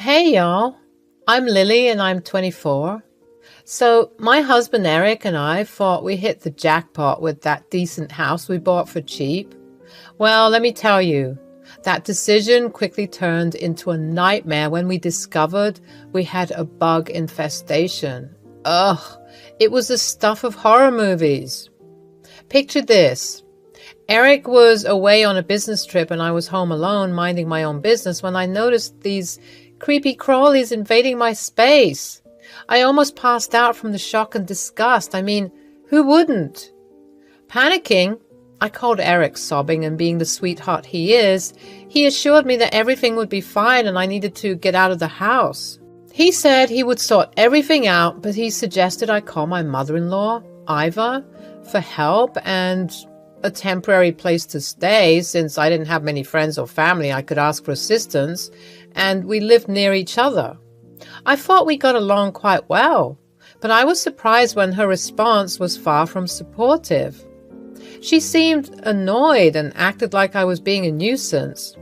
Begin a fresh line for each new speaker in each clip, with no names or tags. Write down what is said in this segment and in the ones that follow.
Hey y'all, I'm Lily and I'm 24. So my husband Eric and I thought we hit the jackpot with that decent house we bought for cheap. Well, let me tell you, that decision quickly turned into a nightmare when we discovered we had a bug infestation. Ugh, it was the stuff of horror movies. Picture this. Eric was away on a business trip and I was home alone minding my own business when I noticed these creepy crawlies invading my space. I almost passed out from the shock and disgust. I mean, who wouldn't? Panicking, I called Eric, sobbing, and being the sweetheart he is, he assured me that everything would be fine and I needed to get out of the house. He said he would sort everything out, but he suggested I call my mother-in-law, Iva, for help and a temporary place to stay since I didn't have many friends or family I could ask for assistance, and we lived near each other. I thought we got along quite well, but I was surprised when her response was far from supportive. She seemed annoyed and acted like I was being a nuisance.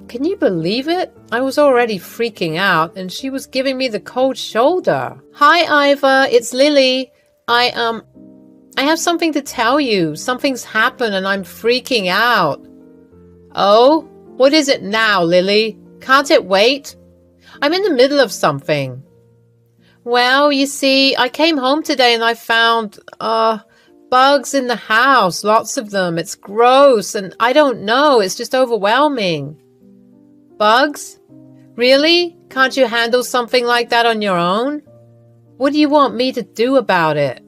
Can you believe it? I was already freaking out, and she was giving me the cold shoulder. Hi, Iva, it's Lily. I have something to tell you. Something's happened and I'm freaking out. Oh, what is it now, Lily? Can't it wait? I'm in the middle of something. Well, you see, I came home today and I found, bugs in the house. Lots of them. It's gross and I don't know. It's just overwhelming. Bugs? Really? Can't you handle something like that on your own? What do you want me to do about it?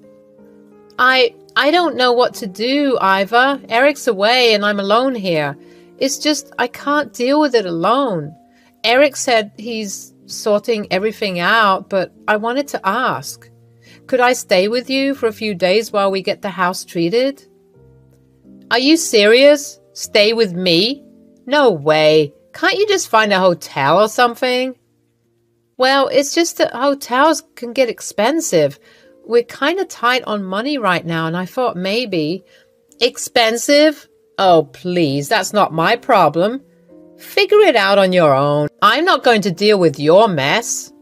I don't know what to do, Iva. Eric's away and I'm alone here. It's just I can't deal with it alone. Eric said he's sorting everything out, but I wanted to ask. Could I stay with you for a few days while we get the house treated? Are you serious? Stay with me? No way. Can't you just find a hotel or something? Well, it's just that hotels can get expensive. We're kind of tight on money right now, and I thought maybe... Expensive? Oh, please, that's not my problem. Figure it out on your own. I'm not going to deal with your mess.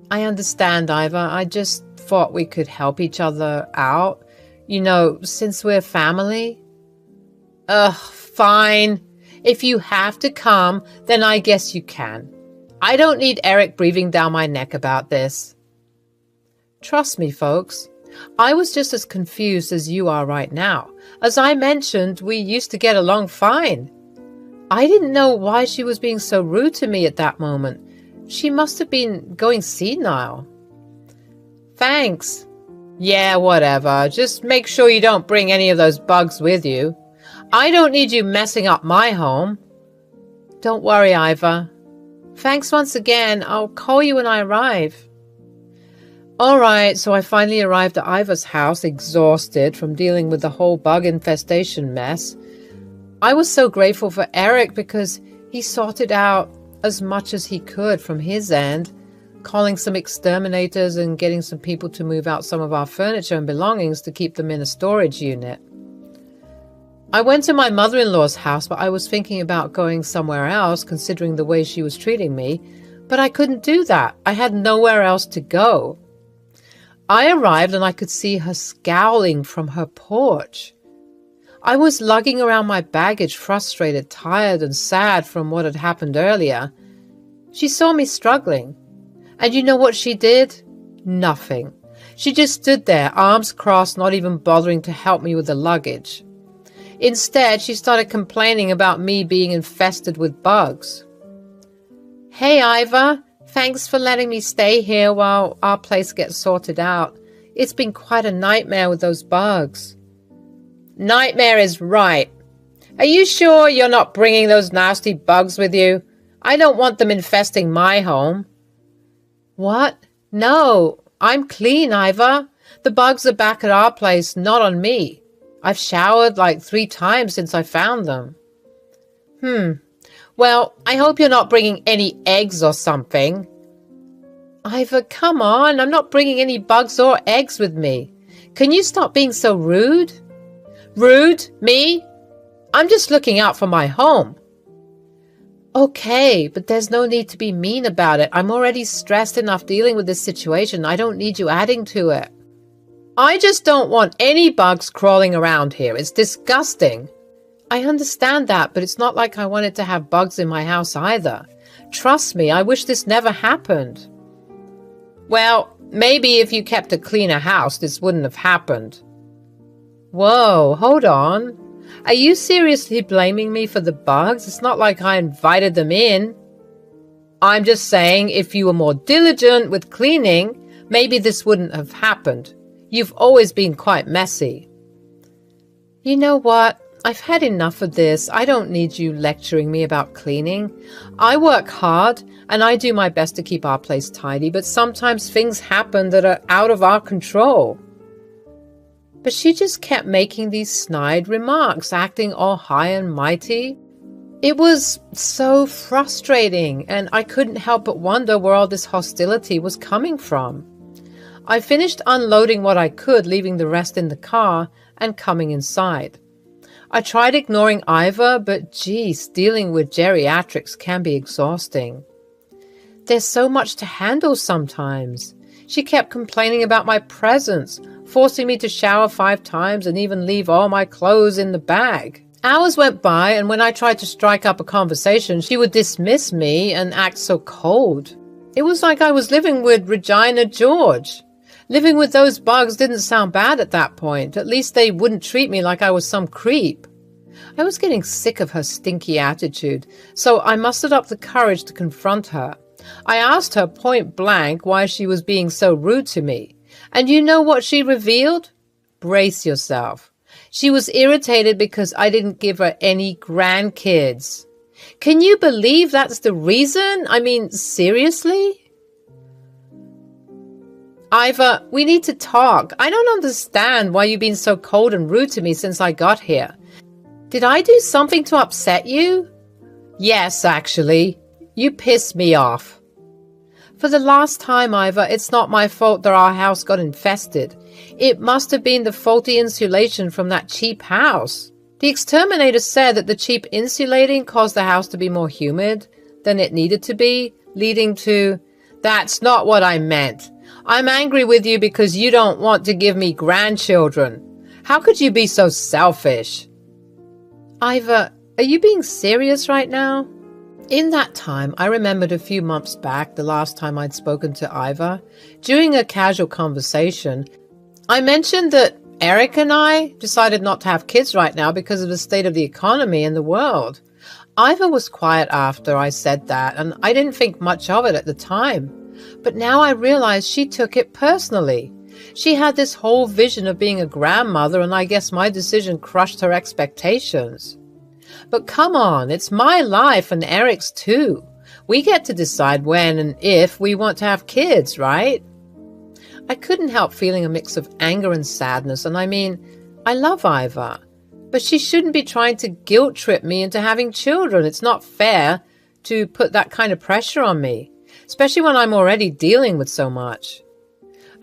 I understand, Iva. I just thought we could help each other out. You know, since we're family. Ugh, fine. If you have to come, then I guess you can. I don't need Eric breathing down my neck about this. Trust me, folks, I was just as confused as you are right now. As I mentioned, we used to get along fine. I didn't know why she was being so rude to me at that moment. She must have been going senile. Thanks. Yeah, whatever. Just make sure you don't bring any of those bugs with you. I don't need you messing up my home. Don't worry, Iva. Thanks once again. I'll call you when I arrive. All right, so I finally arrived at Iva's house, exhausted from dealing with the whole bug infestation mess. I was so grateful for Eric because he sorted out as much as he could from his end, calling some exterminators and getting some people to move out some of our furniture and belongings to keep them in a storage unit. I went to my mother-in-law's house, but I was thinking about going somewhere else, considering the way she was treating me, but I couldn't do that. I had nowhere else to go. I arrived and I could see her scowling from her porch. I was lugging around my baggage, frustrated, tired, and sad from what had happened earlier. She saw me struggling. And you know what she did? Nothing. She just stood there, arms crossed, not even bothering to help me with the luggage. Instead, she started complaining about me being infested with bugs. Hey, Iva. Thanks for letting me stay here while our place gets sorted out. It's been quite a nightmare with those bugs. Nightmare is right. Are you sure you're not bringing those nasty bugs with you? I don't want them infesting my home. What? No, I'm clean, Iva. The bugs are back at our place, not on me. I've showered like 3 times since I found them. Well, I hope you're not bringing any eggs or something. Iva, come on. I'm not bringing any bugs or eggs with me. Can you stop being so rude? Rude? Me? I'm just looking out for my home. Okay, but there's no need to be mean about it. I'm already stressed enough dealing with this situation. I don't need you adding to it. I just don't want any bugs crawling around here. It's disgusting. I understand that, but it's not like I wanted to have bugs in my house either. Trust me, I wish this never happened. Well, maybe if you kept a cleaner house, this wouldn't have happened. Whoa, hold on. Are you seriously blaming me for the bugs? It's not like I invited them in. I'm just saying if you were more diligent with cleaning, maybe this wouldn't have happened. You've always been quite messy. You know what? I've had enough of this. I don't need you lecturing me about cleaning. I work hard and I do my best to keep our place tidy, but sometimes things happen that are out of our control. But she just kept making these snide remarks, acting all high and mighty. It was so frustrating, and I couldn't help but wonder where all this hostility was coming from. I finished unloading what I could, leaving the rest in the car, and coming inside. I tried ignoring Iva, but geez, dealing with geriatrics can be exhausting. There's so much to handle sometimes. She kept complaining about my presence, forcing me to shower 5 times and even leave all my clothes in the bag. Hours went by, and when I tried to strike up a conversation, she would dismiss me and act so cold. It was like I was living with Regina George. Living with those bugs didn't sound bad at that point. At least they wouldn't treat me like I was some creep. I was getting sick of her stinky attitude, so I mustered up the courage to confront her. I asked her point blank why she was being so rude to me. And you know what she revealed? Brace yourself. She was irritated because I didn't give her any grandkids. Can you believe that's the reason? I mean, seriously? Iva, we need to talk. I don't understand why you've been so cold and rude to me since I got here. Did I do something to upset you? Yes, actually. You pissed me off. For the last time, Iva, it's not my fault that our house got infested. It must have been the faulty insulation from that cheap house. The exterminator said that the cheap insulating caused the house to be more humid than it needed to be, leading to... That's not what I meant. I'm angry with you because you don't want to give me grandchildren. How could you be so selfish? Iva, are you being serious right now? In that time, I remembered a few months back, the last time I'd spoken to Iva. During a casual conversation, I mentioned that Eric and I decided not to have kids right now because of the state of the economy and the world. Iva was quiet after I said that, and I didn't think much of it at the time. But now I realize she took it personally. She had this whole vision of being a grandmother, and I guess my decision crushed her expectations. But come on, it's my life and Eric's too. We get to decide when and if we want to have kids, right? I couldn't help feeling a mix of anger and sadness, and I mean, I love Iva, but she shouldn't be trying to guilt trip me into having children. It's not fair to put that kind of pressure on me, especially when I'm already dealing with so much.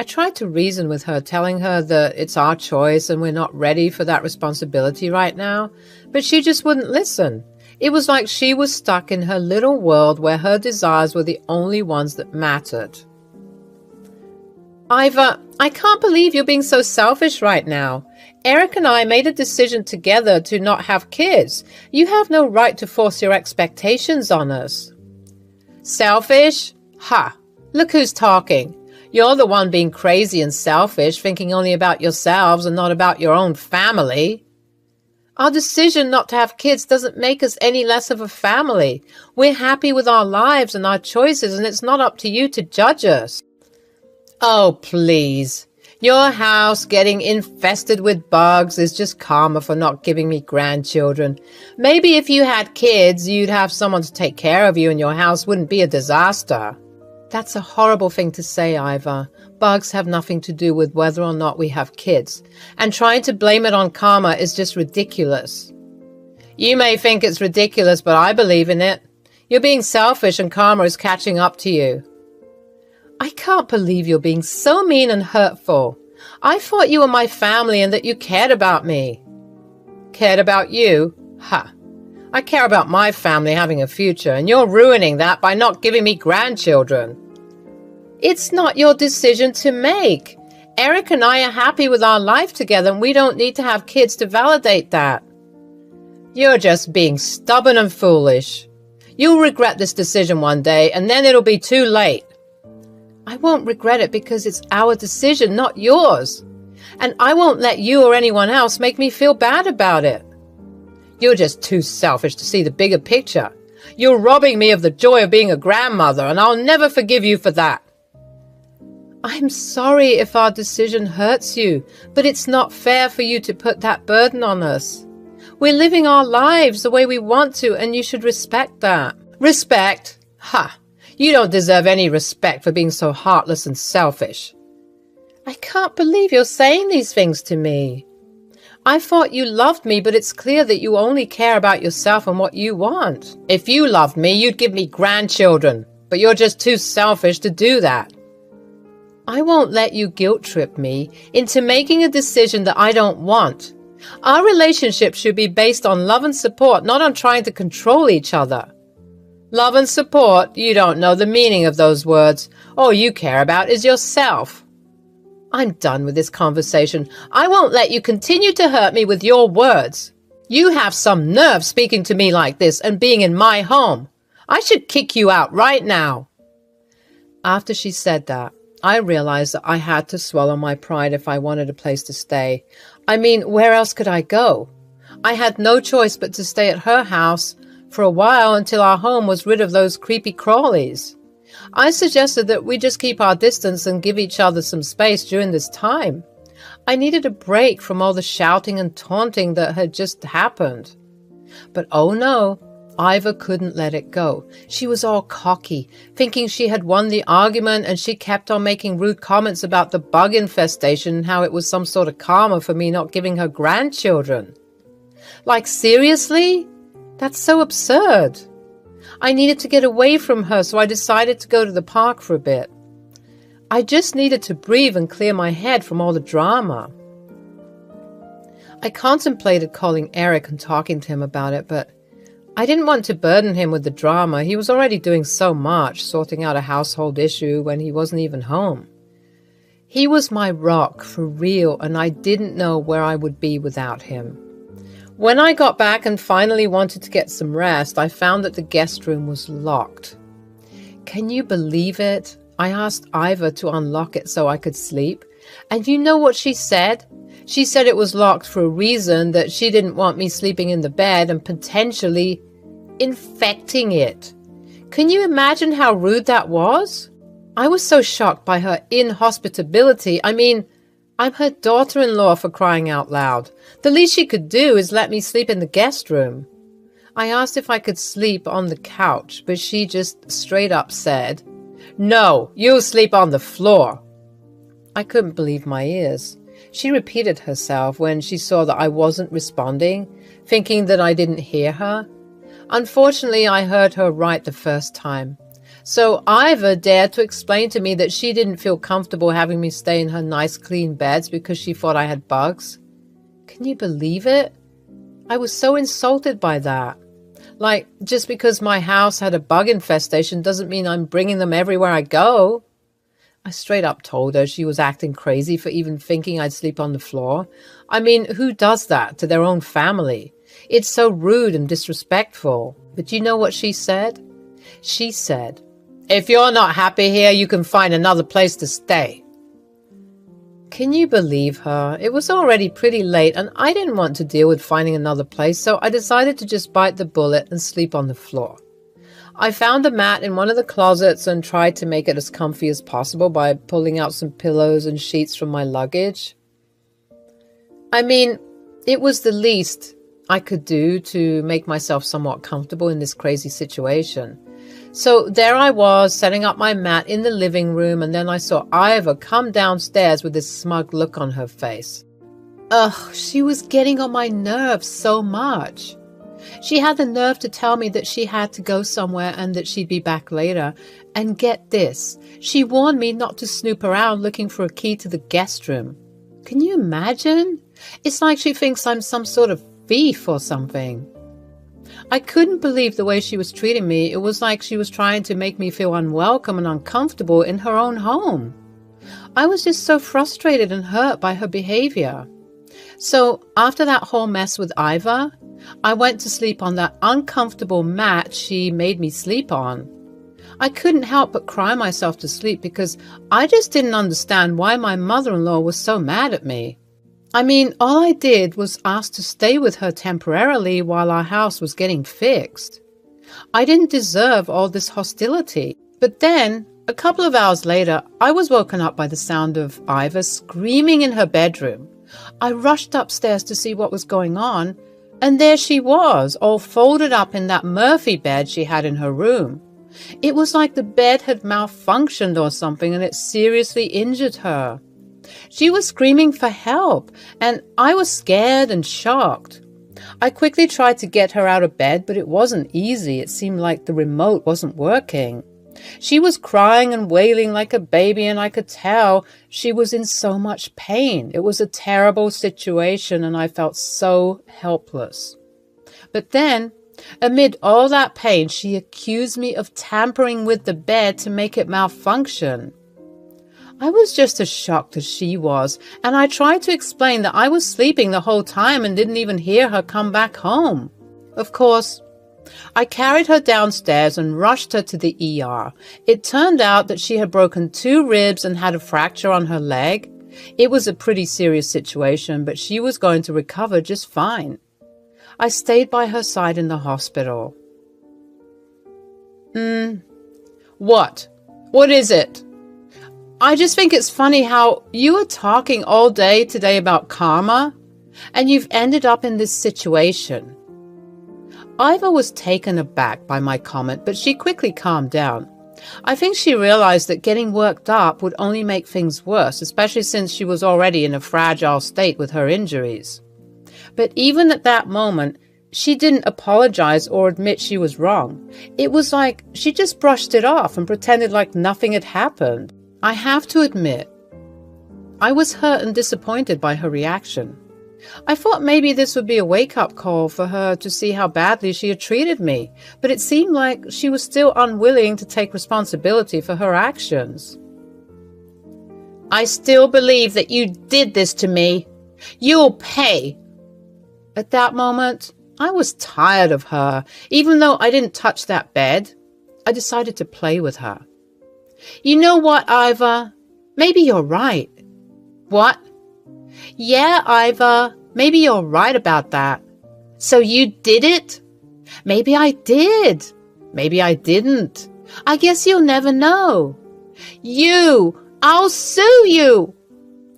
I tried to reason with her, telling her that it's our choice and we're not ready for that responsibility right now, but she just wouldn't listen. It was like she was stuck in her little world where her desires were the only ones that mattered. Iva, I can't believe you're being so selfish right now. Eric and I made a decision together to not have kids. You have no right to force your expectations on us. Selfish? Ha! Look who's talking. You're the one being crazy and selfish, thinking only about yourselves and not about your own family. Our decision not to have kids doesn't make us any less of a family. We're happy with our lives and our choices, and it's not up to you to judge us. Oh, please. Your house getting infested with bugs is just karma for not giving me grandchildren. Maybe if you had kids, you'd have someone to take care of you and your house wouldn't be a disaster. That's a horrible thing to say, Iva. Bugs have nothing to do with whether or not we have kids. And trying to blame it on karma is just ridiculous. You may think it's ridiculous, but I believe in it. You're being selfish and karma is catching up to you. I can't believe you're being so mean and hurtful. I thought you were my family and that you cared about me. Cared about you? Ha! I care about my family having a future, and you're ruining that by not giving me grandchildren. It's not your decision to make. Eric and I are happy with our life together, and we don't need to have kids to validate that. You're just being stubborn and foolish. You'll regret this decision one day, and then it'll be too late. I won't regret it because it's our decision, not yours. And I won't let you or anyone else make me feel bad about it. You're just too selfish to see the bigger picture. You're robbing me of the joy of being a grandmother, and I'll never forgive you for that. I'm sorry if our decision hurts you, but it's not fair for you to put that burden on us. We're living our lives the way we want to, and you should respect that. Respect? Ha! You don't deserve any respect for being so heartless and selfish. I can't believe you're saying these things to me. I thought you loved me, but it's clear that you only care about yourself and what you want. If you loved me, you'd give me grandchildren, but you're just too selfish to do that. I won't let you guilt trip me into making a decision that I don't want. Our relationship should be based on love and support, not on trying to control each other. Love and support, you don't know the meaning of those words. All you care about is yourself. I'm done with this conversation. I won't let you continue to hurt me with your words. You have some nerve speaking to me like this and being in my home. I should kick you out right now. After she said that, I realized that I had to swallow my pride if I wanted a place to stay. I mean, where else could I go? I had no choice but to stay at her house for a while until our home was rid of those creepy crawlies. I suggested that we just keep our distance and give each other some space during this time. I needed a break from all the shouting and taunting that had just happened. But oh no, Iva couldn't let it go. She was all cocky, thinking she had won the argument, and she kept on making rude comments about the bug infestation and how it was some sort of karma for me not giving her grandchildren. Like, seriously? That's so absurd. I needed to get away from her, so I decided to go to the park for a bit. I just needed to breathe and clear my head from all the drama. I contemplated calling Eric and talking to him about it, but I didn't want to burden him with the drama. He was already doing so much, sorting out a household issue when he wasn't even home. He was my rock, for real, and I didn't know where I would be without him. When I got back and finally wanted to get some rest, I found that the guest room was locked. Can you believe it? I asked Iva to unlock it so I could sleep. And you know what she said? She said it was locked for a reason, that she didn't want me sleeping in the bed and potentially infecting it. Can you imagine how rude that was? I was so shocked by her inhospitability. I mean, I'm her daughter-in-law, for crying out loud. The least she could do is let me sleep in the guest room. I asked if I could sleep on the couch, but she just straight up said, "No, you'll sleep on the floor." I couldn't believe my ears. She repeated herself when she saw that I wasn't responding, thinking that I didn't hear her. Unfortunately, I heard her right the first time. So Iva dared to explain to me that she didn't feel comfortable having me stay in her nice clean beds because she thought I had bugs. Can you believe it? I was so insulted by that. Like, just because my house had a bug infestation doesn't mean I'm bringing them everywhere I go. I straight up told her she was acting crazy for even thinking I'd sleep on the floor. I mean, who does that to their own family? It's so rude and disrespectful. But you know what she said? She said, "If you're not happy here, you can find another place to stay." Can you believe her? It was already pretty late and I didn't want to deal with finding another place, so I decided to just bite the bullet and sleep on the floor. I found a mat in one of the closets and tried to make it as comfy as possible by pulling out some pillows and sheets from my luggage. I mean, it was the least I could do to make myself somewhat comfortable in this crazy situation. So there I was, setting up my mat in the living room, and then I saw Iva come downstairs with this smug look on her face. Ugh, she was getting on my nerves so much. She had the nerve to tell me that she had to go somewhere and that she'd be back later. And get this, she warned me not to snoop around looking for a key to the guest room. Can you imagine? It's like she thinks I'm some sort of thief or something. I couldn't believe the way she was treating me. It was like she was trying to make me feel unwelcome and uncomfortable in her own home. I was just so frustrated and hurt by her behavior. So after that whole mess with Iva, I went to sleep on that uncomfortable mat she made me sleep on. I couldn't help but cry myself to sleep because I just didn't understand why my mother-in-law was so mad at me. I mean, all I did was ask to stay with her temporarily while our house was getting fixed. I didn't deserve all this hostility. But then, a couple of hours later, I was woken up by the sound of Iva screaming in her bedroom. I rushed upstairs to see what was going on, and there she was, all folded up in that Murphy bed she had in her room. It was like the bed had malfunctioned or something, and it seriously injured her. She was screaming for help, and I was scared and shocked. I quickly tried to get her out of bed, but it wasn't easy. It seemed like the remote wasn't working. She was crying and wailing like a baby, and I could tell she was in so much pain. It was a terrible situation, and I felt so helpless. But then, amid all that pain, she accused me of tampering with the bed to make it malfunction. I was just as shocked as she was, and I tried to explain that I was sleeping the whole time and didn't even hear her come back home. Of course, I carried her downstairs and rushed her to the ER. It turned out that she had broken 2 ribs and had a fracture on her leg. It was a pretty serious situation, but she was going to recover just fine. I stayed by her side in the hospital. What? What is it? I just think it's funny how you were talking all day today about karma, and you've ended up in this situation. Iva was taken aback by my comment, but she quickly calmed down. I think she realized that getting worked up would only make things worse, especially since she was already in a fragile state with her injuries. But even at that moment, she didn't apologize or admit she was wrong. It was like she just brushed it off and pretended like nothing had happened. I have to admit, I was hurt and disappointed by her reaction. I thought maybe this would be a wake-up call for her to see how badly she had treated me, but it seemed like she was still unwilling to take responsibility for her actions. I still believe that you did this to me. You'll pay. At that moment, I was tired of her. Even though I didn't touch that bed, I decided to play with her. You know what, Iva? Maybe you're right. What? Yeah, Iva, maybe you're right about that. So you did it? Maybe I did. Maybe I didn't. I guess you'll never know. I'll sue you.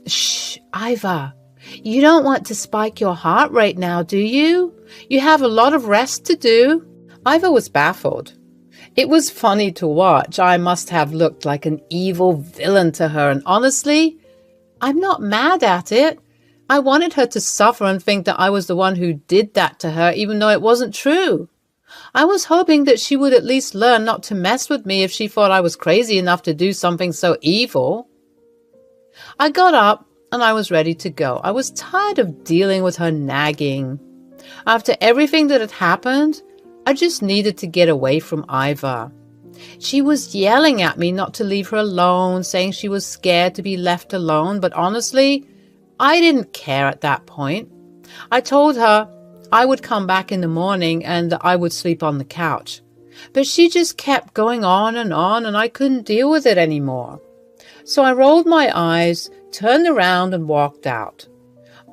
Shh, Iva. You don't want to spike your heart rate now, do you? You have a lot of rest to do. Iva was baffled. It was funny to watch. I must have looked like an evil villain to her, and honestly, I'm not mad at it. I wanted her to suffer and think that I was the one who did that to her, even though it wasn't true. I was hoping that she would at least learn not to mess with me if she thought I was crazy enough to do something so evil. I got up and I was ready to go. I was tired of dealing with her nagging. After everything that had happened, I just needed to get away from Iva. She was yelling at me not to leave her alone, saying she was scared to be left alone, but honestly, I didn't care at that point. I told her I would come back in the morning and that I would sleep on the couch. But she just kept going on, and I couldn't deal with it anymore. So I rolled my eyes, turned around, and walked out.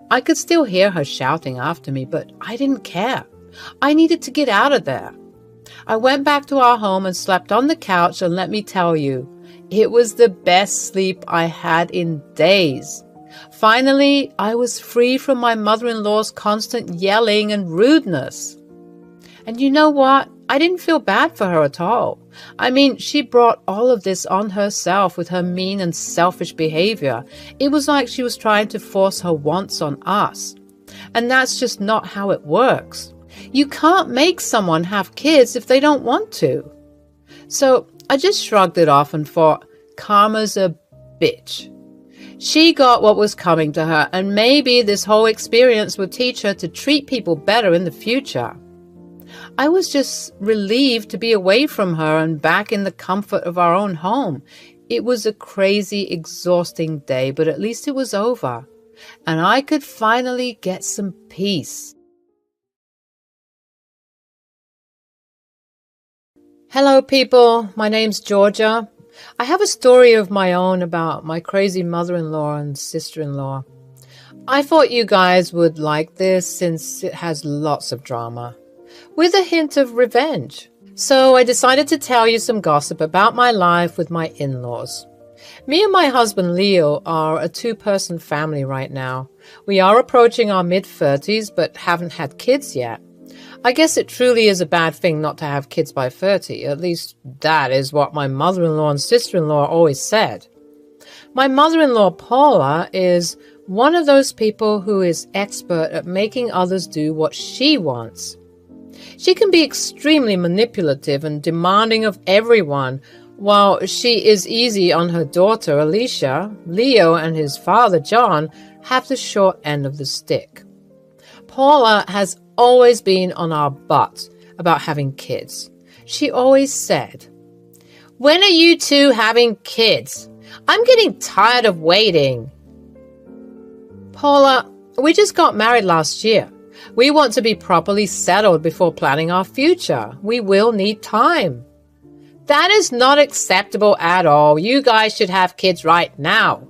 I could still hear her shouting after me, but I didn't care. I needed to get out of there. I went back to our home and slept on the couch, and let me tell you, it was the best sleep I had in days. Finally, I was free from my mother-in-law's constant yelling and rudeness. And you know what? I didn't feel bad for her at all. I mean, she brought all of this on herself with her mean and selfish behavior. It was like she was trying to force her wants on us. And that's just not how it works. You can't make someone have kids if they don't want to. So I just shrugged it off and thought, karma's a bitch. She got what was coming to her, and maybe this whole experience would teach her to treat people better in the future. I was just relieved to be away from her and back in the comfort of our own home. It was a crazy, exhausting day, but at least it was over, and I could finally get some peace. Hello, people. My name's Georgia. I have a story of my own about my crazy mother-in-law and sister-in-law. I thought you guys would like this since it has lots of drama, with a hint of revenge. So I decided to tell you some gossip about my life with my in-laws. Me and my husband Leo are a two-person family right now. We are approaching our mid-30s but haven't had kids yet. I guess it truly is a bad thing not to have kids by 30. At least that is what my mother-in-law and sister-in-law always said. My mother-in-law Paula is one of those people who is expert at making others do what she wants. She can be extremely manipulative and demanding of everyone. While she is easy on her daughter Alicia, Leo and his father John have the short end of the stick. Paula has always been on our butt about having kids. She always said, "When are you two having kids? I'm getting tired of waiting." Paula, we just got married last year. We want to be properly settled before planning our future. We will need time. That is not acceptable at all. You guys should have kids right now.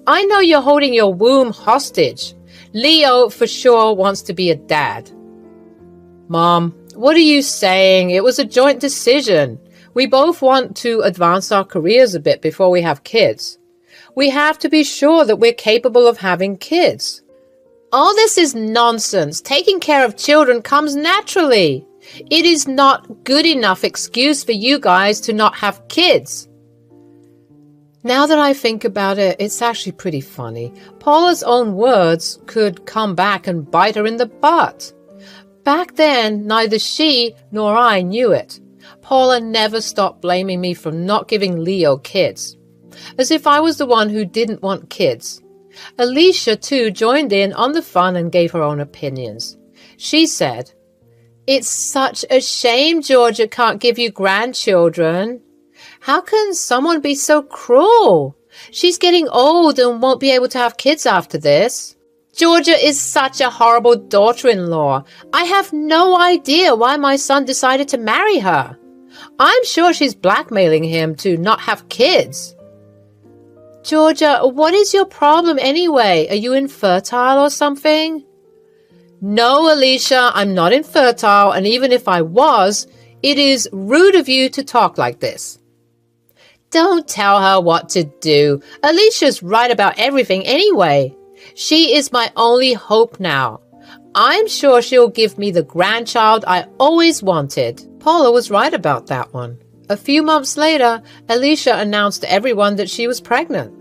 I know you're holding your womb hostage. Leo for sure wants to be a dad. Mom, what are you saying? It was a joint decision. We both want to advance our careers a bit before we have kids. We have to be sure that we're capable of having kids. All this is nonsense. Taking care of children comes naturally. It is not good enough excuse for you guys to not have kids. Now that I think about it, it's actually pretty funny. Paula's own words could come back and bite her in the butt. Back then, neither she nor I knew it. Paula never stopped blaming me for not giving Leo kids, as if I was the one who didn't want kids. Alicia, too, joined in on the fun and gave her own opinions. She said, "It's such a shame Georgia can't give you grandchildren. How can someone be so cruel? She's getting old and won't be able to have kids after this. Georgia is such a horrible daughter-in-law. I have no idea why my son decided to marry her. I'm sure she's blackmailing him to not have kids." Georgia, what is your problem anyway? Are you infertile or something? No, Alicia, I'm not infertile, and even if I was, it is rude of you to talk like this. Don't tell her what to do. Alicia's right about everything anyway. She is my only hope now. I'm sure she'll give me the grandchild I always wanted. Paula was right about that one. A few months later, Alicia announced to everyone that she was pregnant.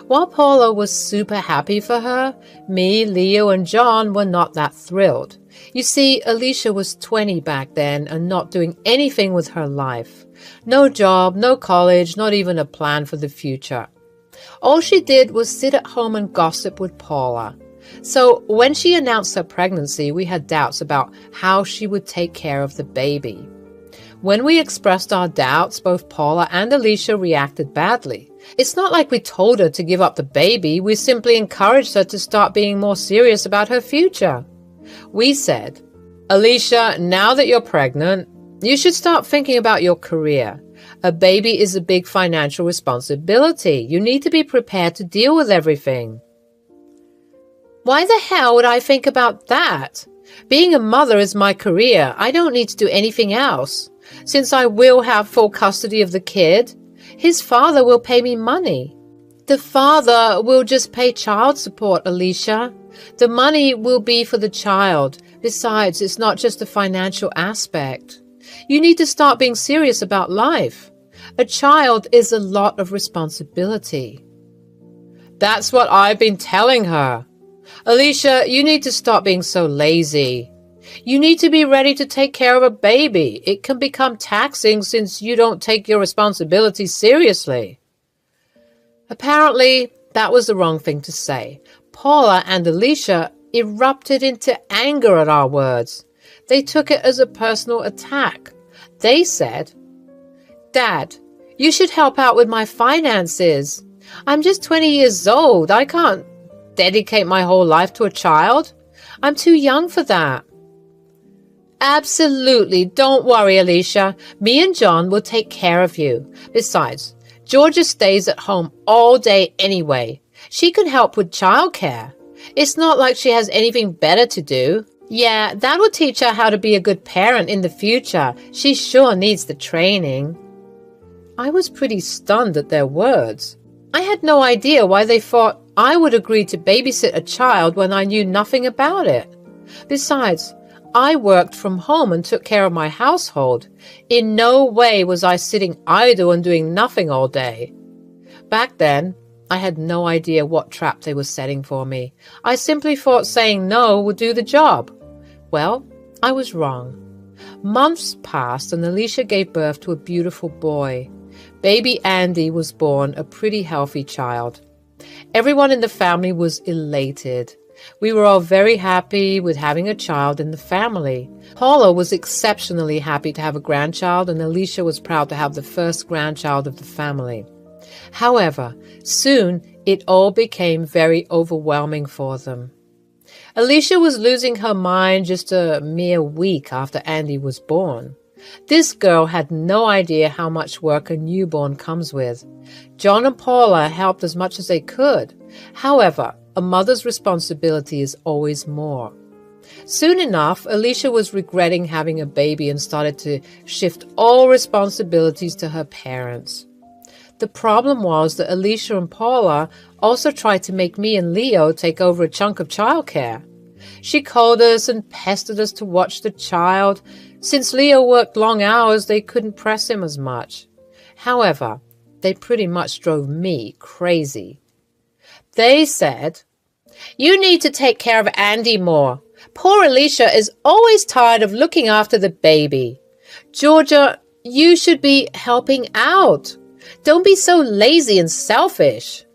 While Paula was super happy for her, me, Leo, and John were not that thrilled. You see, Alicia was 20 back then and not doing anything with her life. No job, no college, not even a plan for the future. All she did was sit at home and gossip with Paula. So when she announced her pregnancy, we had doubts about how she would take care of the baby. When we expressed our doubts, both Paula and Alicia reacted badly. It's not like we told her to give up the baby. We simply encouraged her to start being more serious about her future. We said, "Alicia, now that you're pregnant, you should start thinking about your career. A baby is a big financial responsibility. You need to be prepared to deal with everything." Why the hell would I think about that? Being a mother is my career. I don't need to do anything else. Since I will have full custody of the kid, his father will pay me money. The father will just pay child support, Alicia. The money will be for the child. Besides, it's not just a financial aspect. You need to start being serious about life. A child is a lot of responsibility. That's what I've been telling her. Alicia, you need to stop being so lazy. You need to be ready to take care of a baby. It can become taxing since you don't take your responsibilities seriously. Apparently, that was the wrong thing to say. Paula and Alicia erupted into anger at our words. They took it as a personal attack. They said, "Dad, you should help out with my finances. I'm just 20 years old. I can't dedicate my whole life to a child. I'm too young for that." "Absolutely. Don't worry, Alicia. Me and John will take care of you. Besides, Georgia stays at home all day anyway. She can help with childcare. It's not like she has anything better to do. Yeah, that will teach her how to be a good parent in the future. She sure needs the training." I was pretty stunned at their words. I had no idea why they thought I would agree to babysit a child when I knew nothing about it. Besides, I worked from home and took care of my household. In no way was I sitting idle and doing nothing all day. Back then, I had no idea what trap they were setting for me. I simply thought saying no would do the job. Well, I was wrong. Months passed and Alicia gave birth to a beautiful boy. Baby Andy was born, a pretty healthy child. Everyone in the family was elated. We were all very happy with having a child in the family. Paula was exceptionally happy to have a grandchild, and Alicia was proud to have the first grandchild of the family. However, soon it all became very overwhelming for them. Alicia was losing her mind just a mere week after Andy was born. This girl had no idea how much work a newborn comes with. John and Paula helped as much as they could. However, a mother's responsibility is always more. Soon enough, Alicia was regretting having a baby and started to shift all responsibilities to her parents. The problem was that Alicia and Paula also tried to make me and Leo take over a chunk of childcare. She called us and pestered us to watch the child. Since Leo worked long hours, they couldn't press him as much. However, they pretty much drove me crazy. They said, "You need to take care of Andy more. Poor Alicia is always tired of looking after the baby. Georgia, you should be helping out. Don't be so lazy and selfish."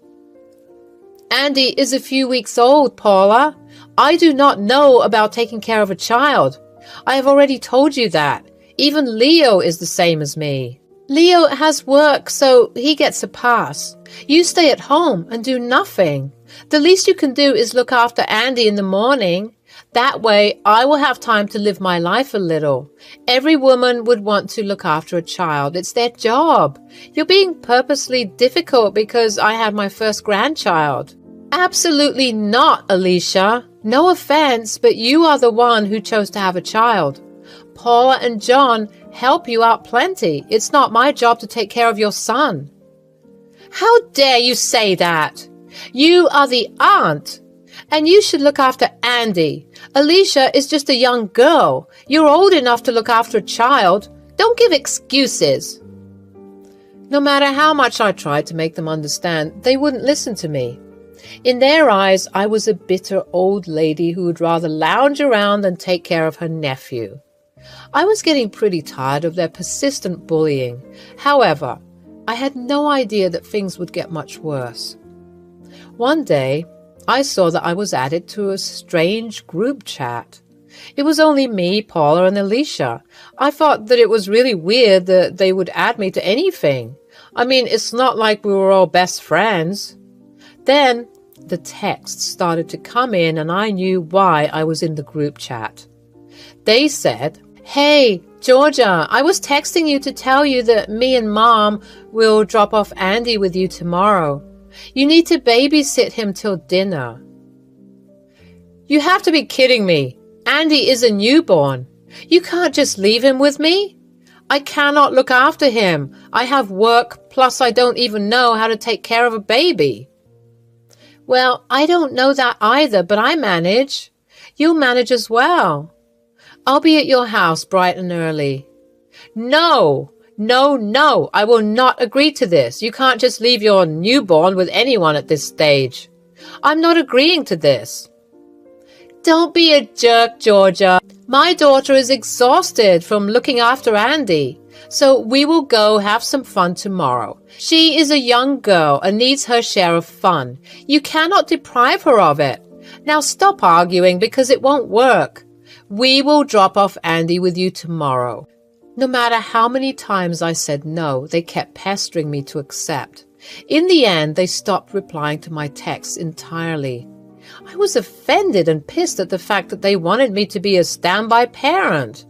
"Andy is a few weeks old, Paula. I do not know about taking care of a child. I have already told you that. Even Leo is the same as me. Leo has work, so he gets a pass. You stay at home and do nothing. The least you can do is look after Andy in the morning. That way, I will have time to live my life a little. Every woman would want to look after a child. It's their job. You're being purposely difficult because I had my first grandchild." "Absolutely not, Alicia. No offense, but you are the one who chose to have a child. Paula and John help you out plenty. It's not my job to take care of your son." "How dare you say that? You are the aunt, and you should look after Andy. Alicia is just a young girl. You're old enough to look after a child. Don't give excuses." No matter how much I tried to make them understand, they wouldn't listen to me. In their eyes, I was a bitter old lady who would rather lounge around than take care of her nephew. I was getting pretty tired of their persistent bullying. However, I had no idea that things would get much worse. One day, I saw that I was added to a strange group chat. It was only me, Paula, and Alicia. I thought that it was really weird that they would add me to anything. I mean, it's not like we were all best friends. Then, the texts started to come in and I knew why I was in the group chat. They said, "Hey, Georgia, I was texting you to tell you that me and Mom will drop off Andy with you tomorrow. You need to babysit him till dinner." You have to be kidding me. Andy is a newborn. You can't just leave him with me. I cannot look after him. I have work, plus I don't even know how to take care of a baby. Well, I don't know that either, but I manage. You'll manage as well. I'll be at your house bright and early. No, I will not agree to this. You can't just leave your newborn with anyone at this stage. I'm not agreeing to this. Don't be a jerk, Georgia. My daughter is exhausted from looking after Andy, so we will go have some fun tomorrow. She is a young girl and needs her share of fun. You cannot deprive her of it. Now stop arguing because it won't work. We will drop off Andy with you tomorrow. No matter how many times I said no, they kept pestering me to accept. In the end, they stopped replying to my texts entirely. I was offended and pissed at the fact that they wanted me to be a standby parent.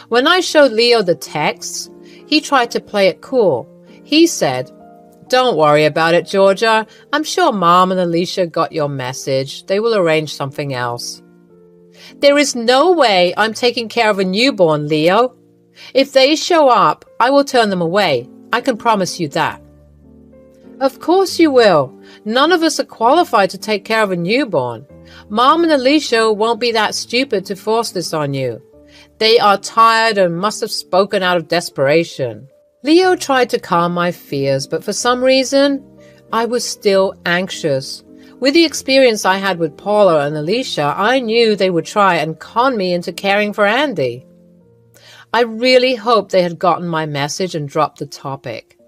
When I showed Leo the texts, he tried to play it cool. He said, "Don't worry about it, Georgia. I'm sure Mom and Alicia got your message. They will arrange something else." There is no way I'm taking care of a newborn, Leo. If they show up, I will turn them away. I can promise you that. Of course you will. None of us are qualified to take care of a newborn. Mom and Alicia won't be that stupid to force this on you. They are tired and must have spoken out of desperation. Leo tried to calm my fears, but for some reason, I was still anxious. With the experience I had with Paula and Alicia, I knew they would try and con me into caring for Andy. I really hoped they had gotten my message and dropped the topic.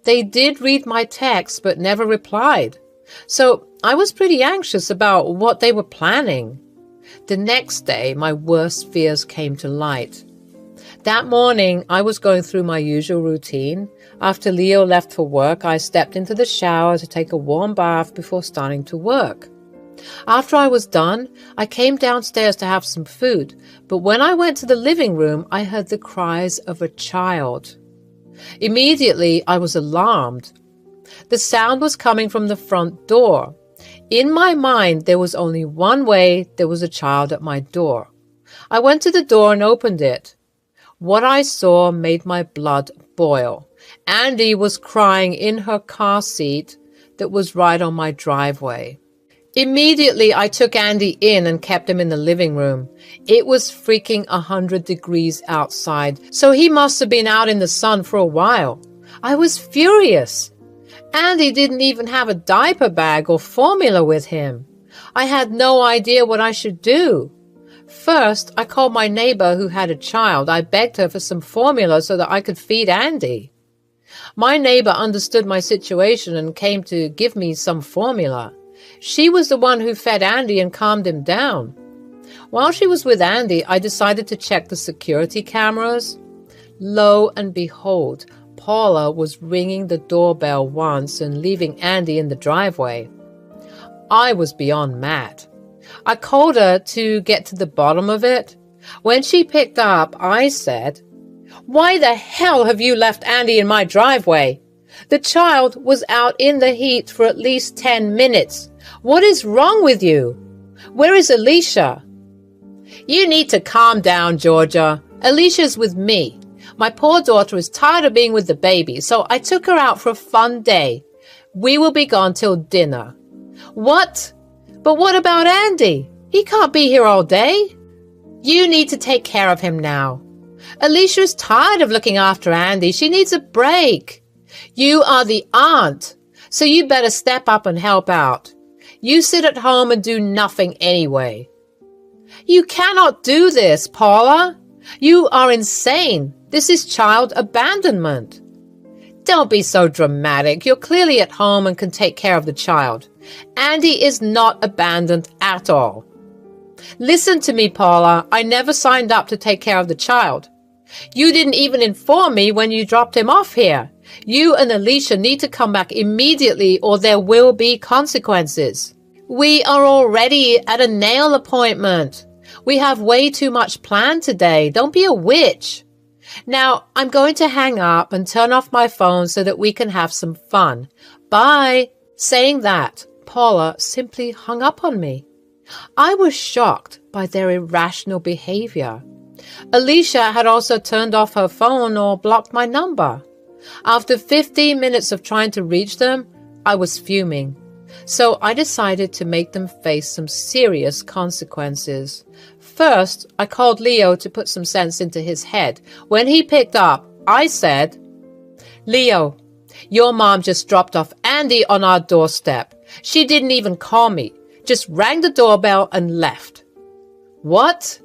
They did read my text but never replied, so I was pretty anxious about what they were planning. The next day, my worst fears came to light. That morning, I was going through my usual routine. After Leo left for work, I stepped into the shower to take a warm bath before starting to work. After I was done, I came downstairs to have some food, but when I went to the living room, I heard the cries of a child. Immediately, I was alarmed. The sound was coming from the front door. In my mind, there was only one way there was a child at my door. I went to the door and opened it. What I saw made my blood boil. Andy was crying in her car seat that was right on my driveway. Immediately, I took Andy in and kept him in the living room. It was freaking 100 degrees outside, so he must have been out in the sun for a while. I was furious. Andy didn't even have a diaper bag or formula with him. I had no idea what I should do. First, I called my neighbor who had a child. I begged her for some formula so that I could feed Andy. My neighbor understood my situation and came to give me some formula. She was the one who fed Andy and calmed him down. While she was with Andy, I decided to check the security cameras. Lo and behold, Paula was ringing the doorbell once and leaving Andy in the driveway. I was beyond mad. I called her to get to the bottom of it. When she picked up, I said, "Why the hell have you left Andy in my driveway? The child was out in the heat for at least 10 minutes. What is wrong with you? Where is Alicia?" "You need to calm down, Georgia. Alicia's with me. My poor daughter is tired of being with the baby, so I took her out for a fun day. We will be gone till dinner." "What? But what about Andy? He can't be here all day." "You need to take care of him now. Alicia is tired of looking after Andy. She needs a break. You are the aunt, so you better step up and help out. You sit at home and do nothing anyway." "You cannot do this, Paula. You are insane. This is child abandonment." "Don't be so dramatic. You're clearly at home and can take care of the child. Andy is not abandoned at all." "Listen to me, Paula. I never signed up to take care of the child. You didn't even inform me when you dropped him off here. You and Alicia need to come back immediately or there will be consequences. We are already at a nail appointment. We have way too much planned today. Don't be a witch. Now, I'm going to hang up and turn off my phone so that we can have some fun. Bye." Saying that, Paula simply hung up on me. I was shocked by their irrational behavior. Alicia had also turned off her phone or blocked my number. After 15 minutes of trying to reach them, I was fuming. So I decided to make them face some serious consequences. First, I called Leo to put some sense into his head. When he picked up, I said, "Leo, your mom just dropped off Andy on our doorstep. She didn't even call me, just rang the doorbell and left." "What?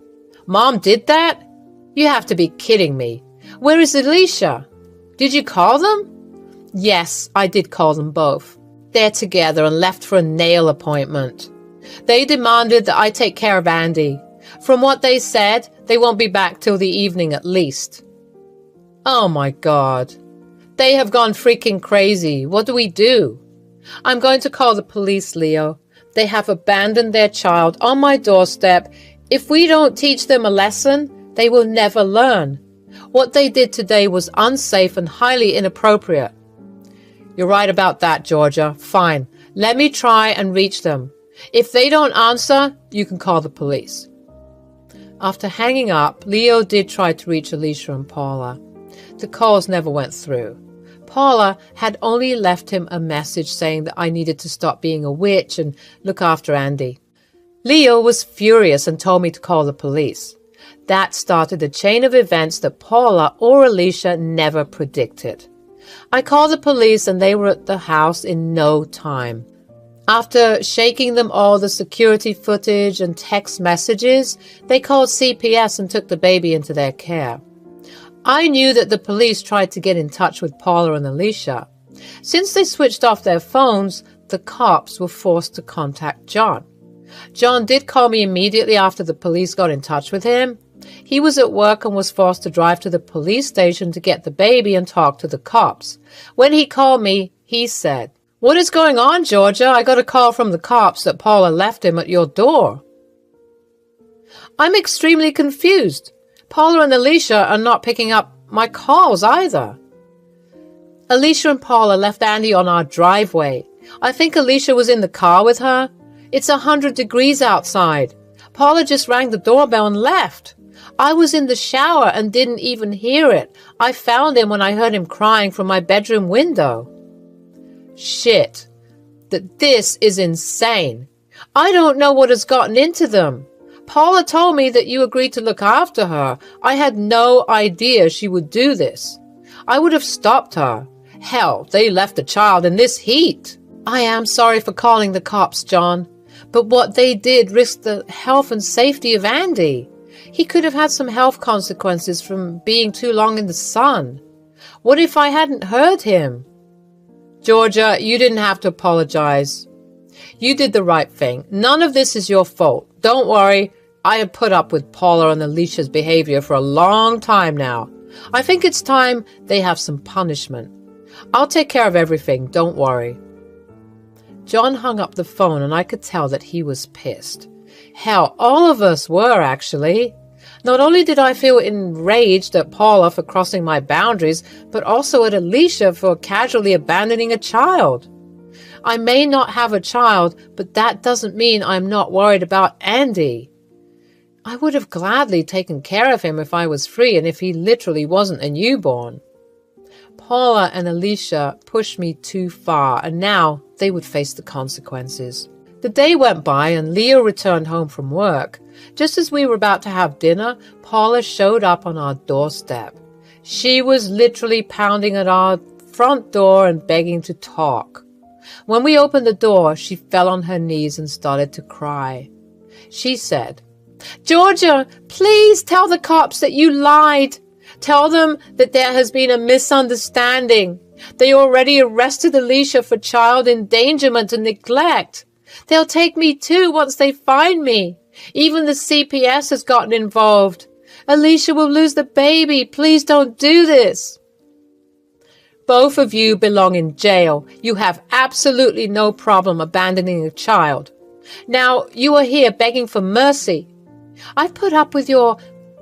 Mom did that? You have to be kidding me. Where is Alicia? Did you call them?" "Yes, I did call them both. They're together and left for a nail appointment. They demanded that I take care of Andy. From what they said, they won't be back till the evening at least. Oh my God. They have gone freaking crazy. What do we do? I'm going to call the police, Leo. They have abandoned their child on my doorstep. If we don't teach them a lesson, they will never learn. What they did today was unsafe and highly inappropriate. You're right about that, Georgia. Fine. Let me try and reach them. If they don't answer, you can call the police. After hanging up, Leo did try to reach Alicia and Paula. The calls never went through. Paula had only left him a message saying that I needed to stop being a witch and look after Andy. Leo was furious and told me to call the police. That started a chain of events that Paula or Alicia never predicted. I called the police and they were at the house in no time. After shaking them all the security footage and text messages, they called CPS and took the baby into their care. I knew that the police tried to get in touch with Paula and Alicia. Since they switched off their phones, the cops were forced to contact John. John did call me immediately after the police got in touch with him. He was at work and was forced to drive to the police station to get the baby and talk to the cops. When he called me, he said, "What is going on, Georgia? I got a call from the cops that Paula left him at your door." I'm extremely confused. Paula and Alicia are not picking up my calls either. Alicia and Paula left Andy on our driveway. I think Alicia was in the car with her. It's 100 degrees outside. Paula just rang the doorbell and left. I was in the shower and didn't even hear it. I found him when I heard him crying from my bedroom window. Shit. This is insane. I don't know what has gotten into them. Paula told me that you agreed to look after her. I had no idea she would do this. I would have stopped her. Hell, they left the child in this heat. I am sorry for calling the cops, John, but what they did risked the health and safety of Andy. He could have had some health consequences from being too long in the sun. What if I hadn't heard him? Georgia, you didn't have to apologize. You did the right thing. None of this is your fault. Don't worry. I have put up with Paula and Alicia's behavior for a long time now. I think it's time they have some punishment. I'll take care of everything. Don't worry. John hung up the phone and I could tell that he was pissed. Hell, all of us were, actually. Not only did I feel enraged at Paula for crossing my boundaries, but also at Alicia for casually abandoning a child. I may not have a child, but that doesn't mean I'm not worried about Andy. I would have gladly taken care of him if I was free and if he literally wasn't a newborn. Paula and Alicia pushed me too far, and now they would face the consequences. The day went by and Leo returned home from work. Just as we were about to have dinner, Paula showed up on our doorstep. She was literally pounding at our front door and begging to talk. When we opened the door, she fell on her knees and started to cry. She said, "Georgia, please tell the cops that you lied. Tell them that there has been a misunderstanding. They already arrested Alicia for child endangerment and neglect. They'll take me too once they find me. Even the CPS has gotten involved. Alicia will lose the baby. Please don't do this." Both of you belong in jail. You have absolutely no problem abandoning a child. Now you are here begging for mercy. I've put up with your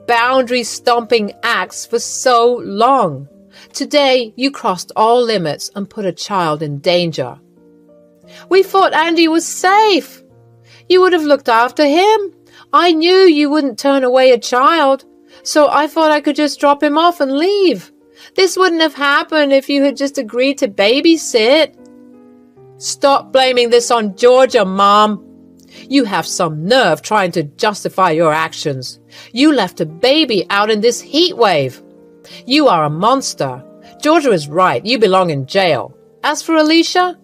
boundary-stomping acts for so long. Today you crossed all limits and put a child in danger. We thought Andy was safe. You would have looked after him. I knew you wouldn't turn away a child, so I thought I could just drop him off and leave. This wouldn't have happened if you had just agreed to babysit. Stop blaming this on Georgia, Mom. You have some nerve trying to justify your actions. You left a baby out in this heat wave. You are a monster. Georgia is right. You belong in jail. As for Alicia,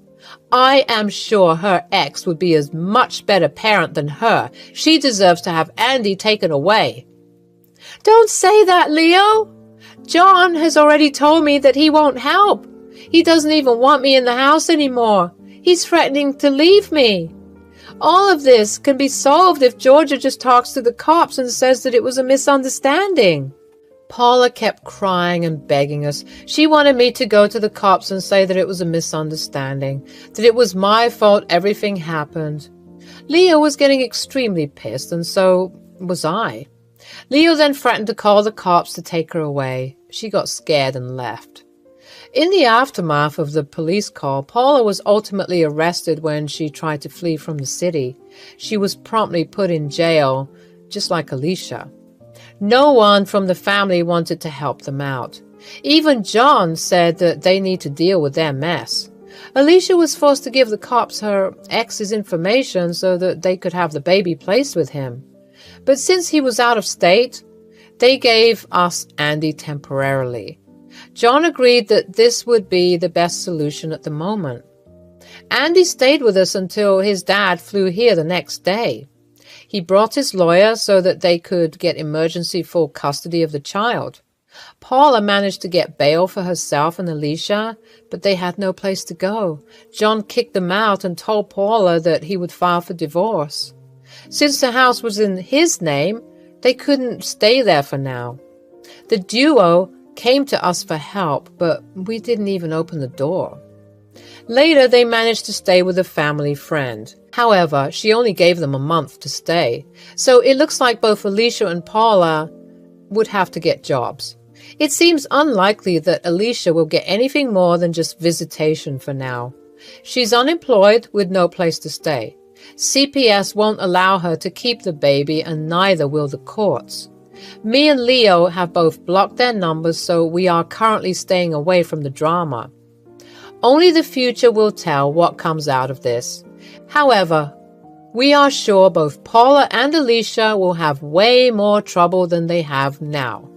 I am sure her ex would be a much better parent than her. She deserves to have Andy taken away. Don't say that, Leo. John has already told me that he won't help. He doesn't even want me in the house anymore. He's threatening to leave me. All of this can be solved if Georgia just talks to the cops and says that it was a misunderstanding. Paula kept crying and begging us. She wanted me to go to the cops and say that it was a misunderstanding, that it was my fault everything happened. Leo was getting extremely pissed, and so was I. Leo then threatened to call the cops to take her away. She got scared and left. In the aftermath of the police call, Paula was ultimately arrested when she tried to flee from the city. She was promptly put in jail, just like Alicia. No one from the family wanted to help them out. Even John said that they need to deal with their mess. Alicia was forced to give the cops her ex's information so that they could have the baby placed with him. But since he was out of state, they gave us Andy temporarily. John agreed that this would be the best solution at the moment. Andy stayed with us until his dad flew here the next day. He brought his lawyer so that they could get emergency full custody of the child. Paula managed to get bail for herself and Alicia, but they had no place to go. John kicked them out and told Paula that he would file for divorce. Since the house was in his name, they couldn't stay there for now. The duo came to us for help, but we didn't even open the door. Later, they managed to stay with a family friend. However, she only gave them a month to stay, so it looks like both Alicia and Paula would have to get jobs. It seems unlikely that Alicia will get anything more than just visitation for now. She's unemployed with no place to stay. CPS won't allow her to keep the baby, and neither will the courts. Me and Leo have both blocked their numbers, so we are currently staying away from the drama. Only the future will tell what comes out of this. However, we are sure both Paula and Alicia will have way more trouble than they have now.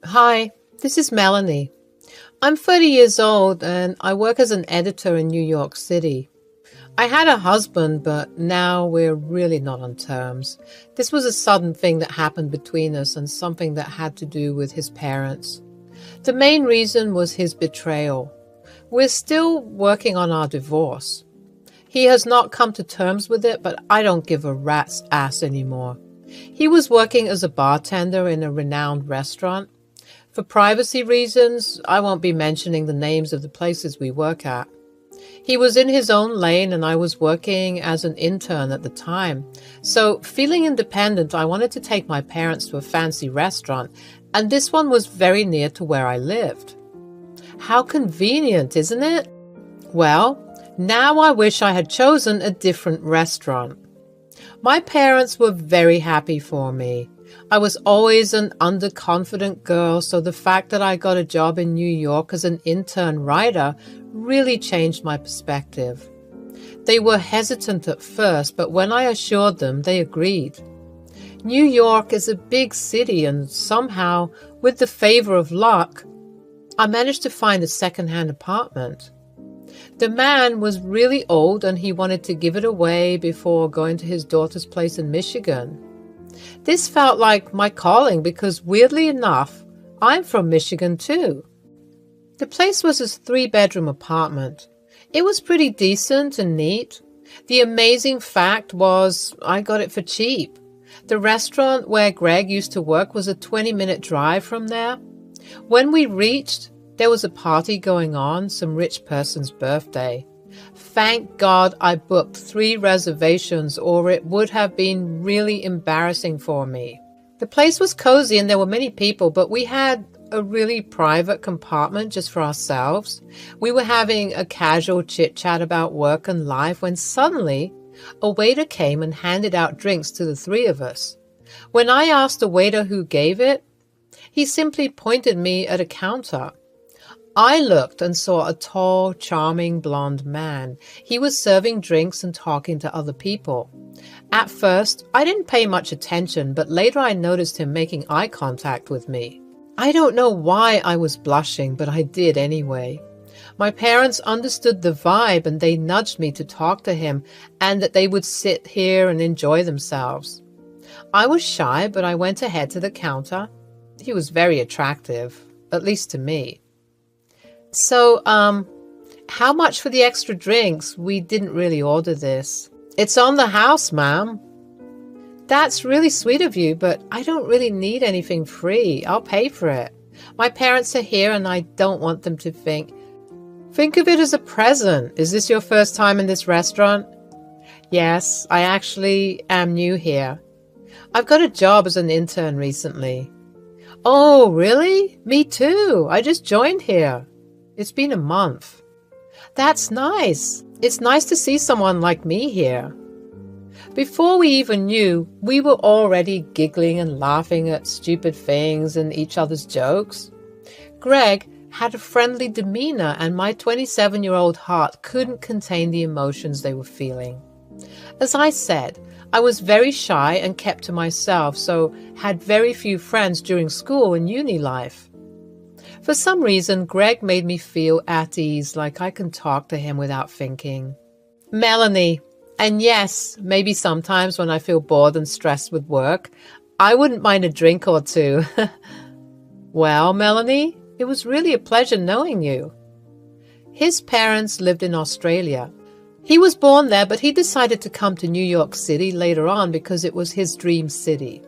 Hi, this is Melanie. I'm 30 years old and I work as an editor in New York City. I had a husband, but now we're really not on terms. This was a sudden thing that happened between us and something that had to do with his parents. The main reason was his betrayal. We're still working on our divorce. He has not come to terms with it, but I don't give a rat's ass anymore. He was working as a bartender in a renowned restaurant. For privacy reasons, I won't be mentioning the names of the places we work at. He was in his own lane and I was working as an intern at the time. So, feeling independent, I wanted to take my parents to a fancy restaurant, and this one was very near to where I lived. How convenient, isn't it? Well, now I wish I had chosen a different restaurant. My parents were very happy for me. I was always an underconfident girl, so the fact that I got a job in New York as an intern writer really changed my perspective. They were hesitant at first, but when I assured them, they agreed. New York is a big city, and somehow, with the favor of luck, I managed to find a second-hand apartment. The man was really old and he wanted to give it away before going to his daughter's place in Michigan. This felt like my calling because, weirdly enough, I'm from Michigan too. The place was a 3-bedroom apartment. It was pretty decent and neat. The amazing fact was I got it for cheap. The restaurant where Greg used to work was a 20-minute drive from there. When we reached, there was a party going on, some rich person's birthday. Thank God I booked 3 reservations, or it would have been really embarrassing for me. The place was cozy and there were many people, but we had a really private compartment just for ourselves. We were having a casual chit-chat about work and life when suddenly a waiter came and handed out drinks to the 3 of us. When I asked the waiter who gave it, he simply pointed me at a counter. I looked and saw a tall, charming blonde man. He was serving drinks and talking to other people. At first, I didn't pay much attention, but later I noticed him making eye contact with me. I don't know why I was blushing, but I did anyway. My parents understood the vibe and they nudged me to talk to him and that they would sit here and enjoy themselves. I was shy, but I went ahead to the counter. He was very attractive, at least to me. So, How much for the extra drinks? We didn't really order this. It's on the house, ma'am. That's really sweet of you, but I don't really need anything free. I'll pay for it. My parents are here and I don't want them to think. Think of it as a present. Is this your first time in this restaurant? Yes, I actually am new here. I've got a job as an intern recently. Oh, really? Me too. I just joined here. It's been a month. That's nice. It's nice to see someone like me here. Before we even knew, we were already giggling and laughing at stupid things and each other's jokes. Greg had a friendly demeanor, and my 27-year-old heart couldn't contain the emotions they were feeling. As I said, I was very shy and kept to myself, so had very few friends during school and uni life. For some reason, Greg made me feel at ease, like I can talk to him without thinking. Melanie, and yes, maybe sometimes when I feel bored and stressed with work, I wouldn't mind a drink or two. Well, Melanie, it was really a pleasure knowing you. His parents lived in Australia. He was born there, but he decided to come to New York City later on because it was his dream city.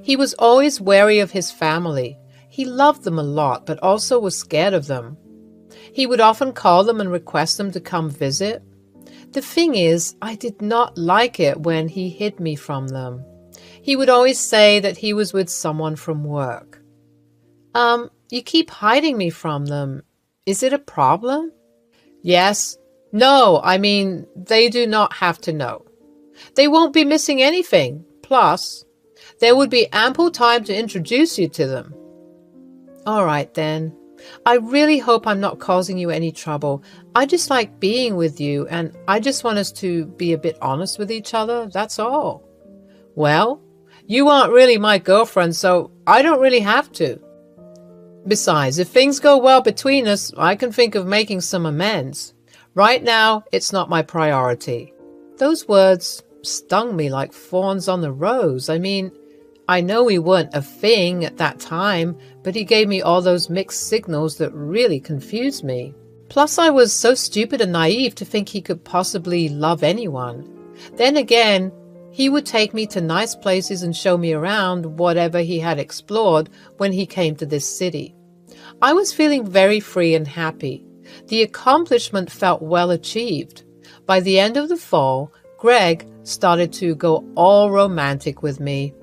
He was always wary of his family. He loved them a lot, but also was scared of them. He would often call them and request them to come visit. The thing is, I did not like it when he hid me from them. He would always say that he was with someone from work. You keep hiding me from them. Is it a problem? Yes. No, I mean, they do not have to know. They won't be missing anything. Plus, there would be ample time to introduce you to them. All right, then. I really hope I'm not causing you any trouble. I just like being with you, and I just want us to be a bit honest with each other, that's all. Well, you aren't really my girlfriend, so I don't really have to. Besides, if things go well between us, I can think of making some amends. Right now, it's not my priority. Those words stung me like thorns on the rose. I mean, I know we weren't a thing at that time, but he gave me all those mixed signals that really confused me. Plus, I was so stupid and naive to think he could possibly love anyone. Then again, he would take me to nice places and show me around whatever he had explored when he came to this city. I was feeling very free and happy. The accomplishment felt well achieved. By the end of the fall, Greg started to go all romantic with me.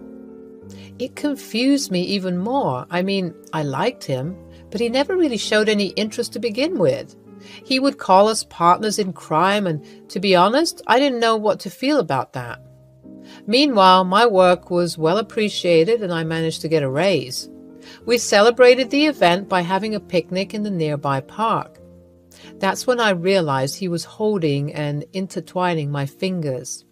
It confused me even more. I mean, I liked him, but he never really showed any interest to begin with. He would call us partners in crime, and to be honest, I didn't know what to feel about that. Meanwhile, my work was well appreciated and I managed to get a raise. We celebrated the event by having a picnic in the nearby park. That's when I realized he was holding and intertwining my fingers.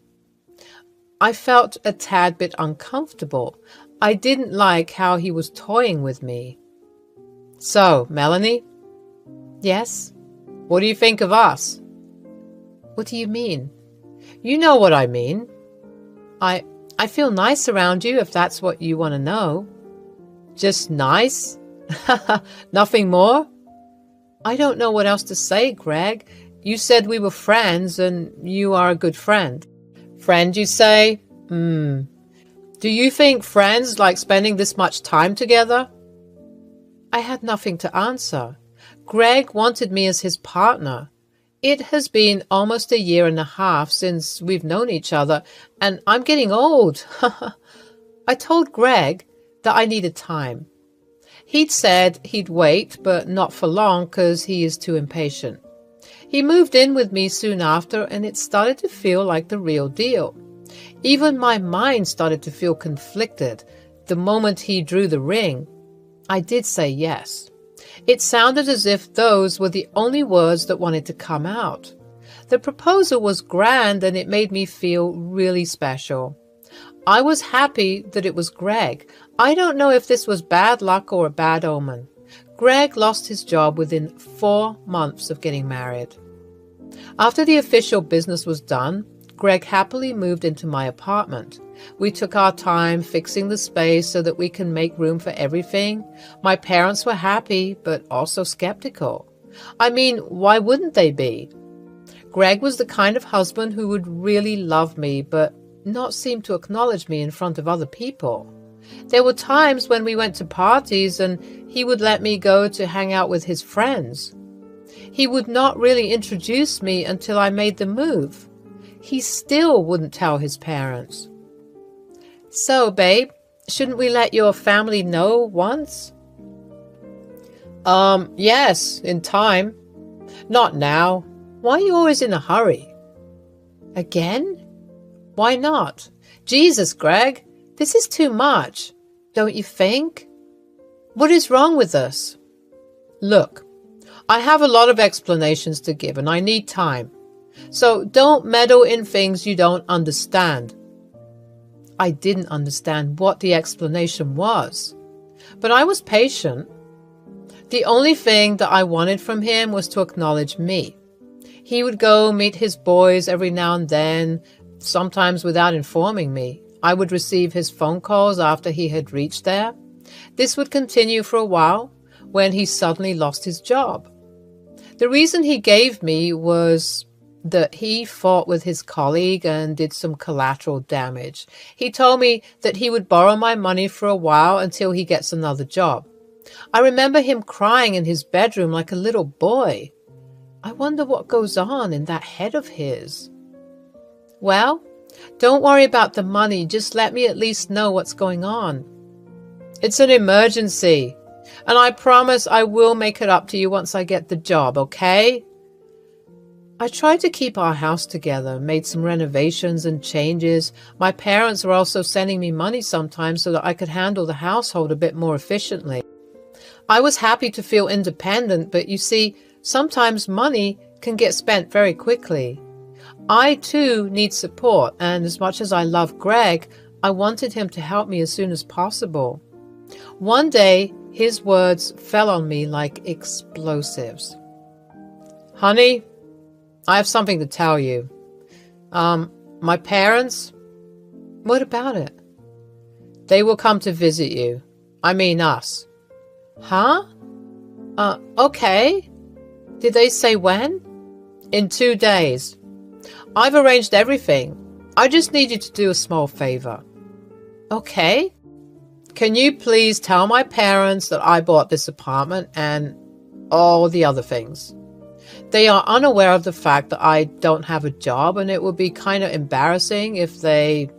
I felt a tad bit uncomfortable. I didn't like how he was toying with me. So, Melanie? Yes? What do you think of us? What do you mean? You know what I mean. I feel nice around you, if that's what you want to know. Just nice? Nothing more? I don't know what else to say, Greg. You said we were friends, and you are a good friend. Friend, you say? Do you think friends like spending this much time together? I had nothing to answer. Greg wanted me as his partner. It has been almost a year and a half since we've known each other, and I'm getting old. I told Greg that I needed time. He'd said he'd wait, but not for long because he is too impatient. He moved in with me soon after, and it started to feel like the real deal. Even my mind started to feel conflicted the moment he drew the ring. I did say yes. It sounded as if those were the only words that wanted to come out. The proposal was grand, and it made me feel really special. I was happy that it was Greg. I don't know if this was bad luck or a bad omen. Greg lost his job within 4 months of getting married. After the official business was done, Greg happily moved into my apartment. We took our time fixing the space so that we can make room for everything. My parents were happy, but also skeptical. I mean, why wouldn't they be? Greg was the kind of husband who would really love me, but not seem to acknowledge me in front of other people. There were times when we went to parties and he would let me go to hang out with his friends. He would not really introduce me until I made the move. He still wouldn't tell his parents. So, babe, shouldn't we let your family know once? Yes, in time. Not now. Why are you always in a hurry? Again? Why not? Jesus, Greg, this is too much, don't you think? What is wrong with us? Look, I have a lot of explanations to give and I need time. So don't meddle in things you don't understand. I didn't understand what the explanation was, but I was patient. The only thing that I wanted from him was to acknowledge me. He would go meet his boys every now and then, sometimes without informing me. I would receive his phone calls after he had reached there. This would continue for a while when he suddenly lost his job. The reason he gave me was that he fought with his colleague and did some collateral damage. He told me that he would borrow my money for a while until he gets another job. I remember him crying in his bedroom like a little boy. I wonder what goes on in that head of his. Well, don't worry about the money. Just let me at least know what's going on. It's an emergency, and I promise I will make it up to you once I get the job, okay? I tried to keep our house together, made some renovations and changes. My parents were also sending me money sometimes so that I could handle the household a bit more efficiently. I was happy to feel independent, but you see, sometimes money can get spent very quickly. I too need support, and as much as I love Greg, I wanted him to help me as soon as possible. One day, his words fell on me like explosives. Honey, I have something to tell you. My parents, what about it? They will come to visit you. I mean us. Huh? Okay. Did they say when? In 2 days. I've arranged everything. I just need you to do a small favor. Okay. Can you please tell my parents that I bought this apartment and all the other things? They are unaware of the fact that I don't have a job, and it would be kind of embarrassing if they,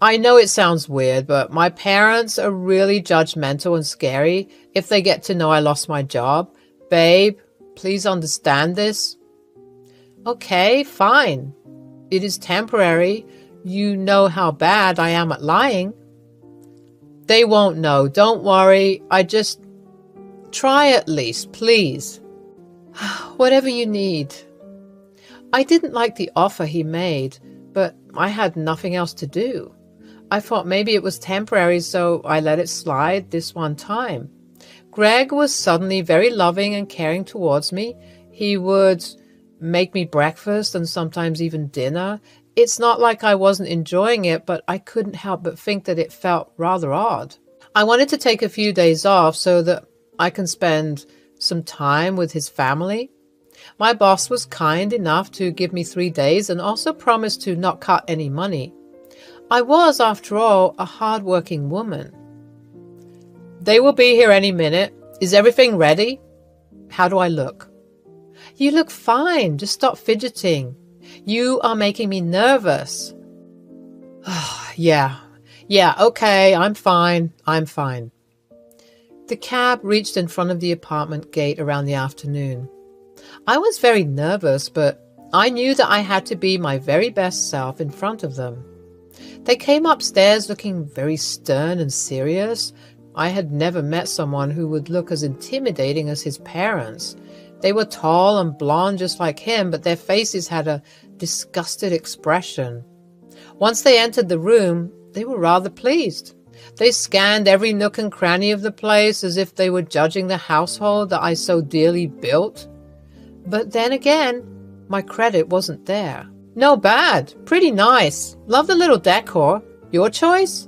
I know it sounds weird, but my parents are really judgmental and scary if they get to know I lost my job. Babe, please understand this. Okay, fine. It is temporary. You know how bad I am at lying. They won't know. Don't worry. I just try at least, please. Whatever you need. I didn't like the offer he made, but I had nothing else to do. I thought maybe it was temporary, so I let it slide this one time. Greg was suddenly very loving and caring towards me. He would make me breakfast and sometimes even dinner. It's not like I wasn't enjoying it, but I couldn't help but think that it felt rather odd. I wanted to take a few days off so that I can spend some time with his family. My boss was kind enough to give me 3 days and also promised to not cut any money. I was, after all, a hard-working woman. They will be here any minute. Is everything ready? How do I look? You look fine. Just stop fidgeting. You are making me nervous. Yeah, okay, I'm fine. The cab reached in front of the apartment gate around the afternoon. I was very nervous, but I knew that I had to be my very best self in front of them. They came upstairs looking very stern and serious. I had never met someone who would look as intimidating as his parents. They were tall and blonde just like him, but their faces had a disgusted expression. Once they entered the room, they were rather pleased. They scanned every nook and cranny of the place as if they were judging the household that I so dearly built. But then again, my credit wasn't there. No bad. Pretty nice. Love the little decor. Your choice?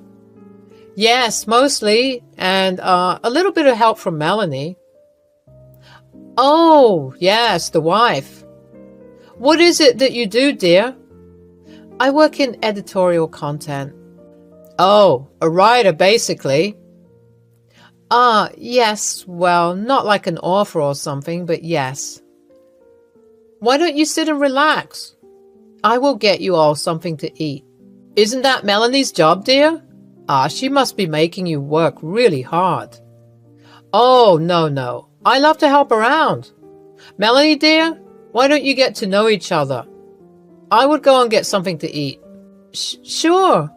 Yes, mostly, and a little bit of help from Melanie. Oh, yes, the wife. What is it that you do, dear? I work in editorial content. Oh, a writer, basically. Yes, well, not like an author or something, but yes. Why don't you sit and relax? I will get you all something to eat. Isn't that Melanie's job, dear? She must be making you work really hard. Oh, no, no. I love to help around. Melanie, dear, why don't you get to know each other? I would go and get something to eat. Sure.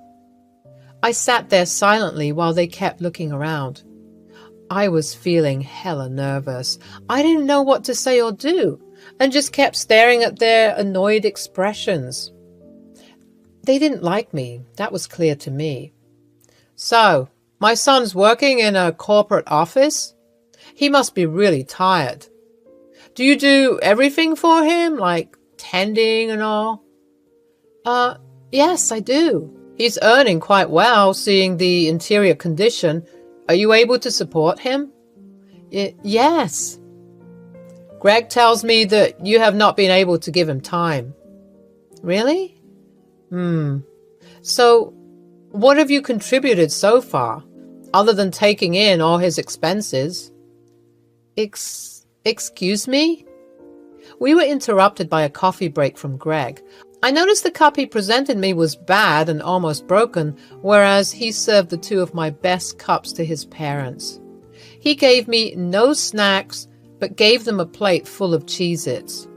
I sat there silently while they kept looking around. I was feeling hella nervous. I didn't know what to say or do, and just kept staring at their annoyed expressions. They didn't like me. That was clear to me. So, my son's working in a corporate office? He must be really tired. Do you do everything for him, like tending and all? Yes, I do. He's earning quite well, seeing the interior condition. Are you able to support him? Yes. Greg tells me that you have not been able to give him time. Really? So, what have you contributed so far, other than taking in all his expenses? Excuse me? We were interrupted by a coffee break from Greg. I noticed the cup he presented me was bad and almost broken, whereas he served the two of my best cups to his parents. He gave me no snacks, but gave them a plate full of Cheez-Its.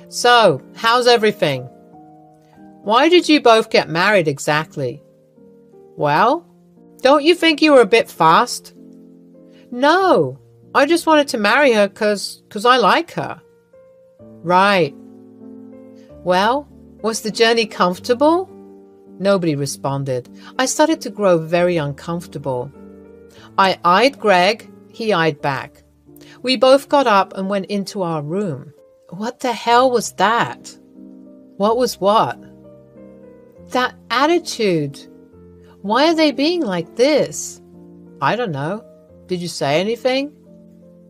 So, how's everything? Why did you both get married exactly? Well, don't you think you were a bit fast? No, I just wanted to marry her because I like her. Right. Well, was the journey comfortable? Nobody responded. I started to grow very uncomfortable. I eyed Greg, he eyed back. We both got up and went into our room. What the hell was that? What was what? That attitude. Why are they being like this? I don't know. Did you say anything?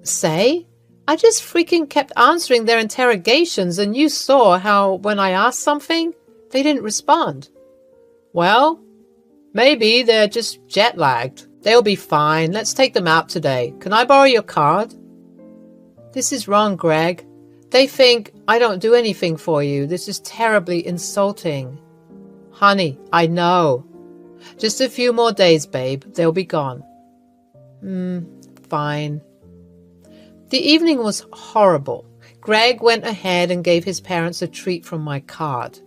Say? I just freaking kept answering their interrogations, and you saw how when I asked something, they didn't respond. Well, maybe they're just jet-lagged. They'll be fine. Let's take them out today. Can I borrow your card? This is wrong, Greg. They think I don't do anything for you. This is terribly insulting. Honey, I know. Just a few more days, babe. They'll be gone. Fine. The evening was horrible. Greg went ahead and gave his parents a treat from my card.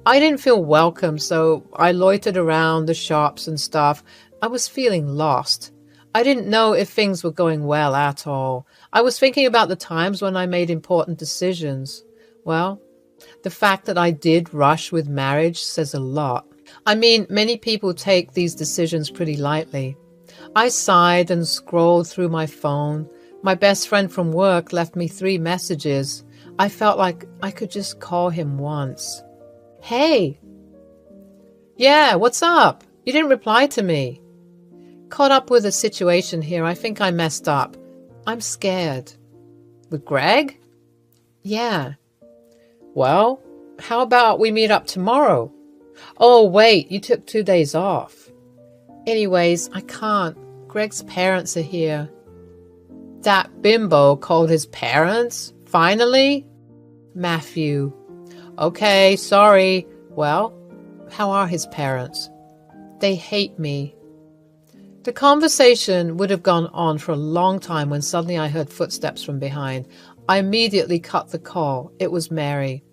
I didn't feel welcome, so I loitered around the shops and stuff. I was feeling lost. I didn't know if things were going well at all. I was thinking about the times when I made important decisions. Well, the fact that I did rush with marriage says a lot. I mean, many people take these decisions pretty lightly. I sighed and scrolled through my phone. My best friend from work left me 3 messages. I felt like I could just call him once. Hey! Yeah, what's up? You didn't reply to me. Caught up with a situation here. I think I messed up. I'm scared. With Greg? Yeah. Well, how about we meet up tomorrow? Oh, wait, you took 2 days off. Anyways, I can't. Greg's parents are here. That bimbo called his parents? Finally? Matthew. Okay, sorry. Well, how are his parents? They hate me. The conversation would have gone on for a long time when suddenly I heard footsteps from behind. I immediately cut the call. It was Mary.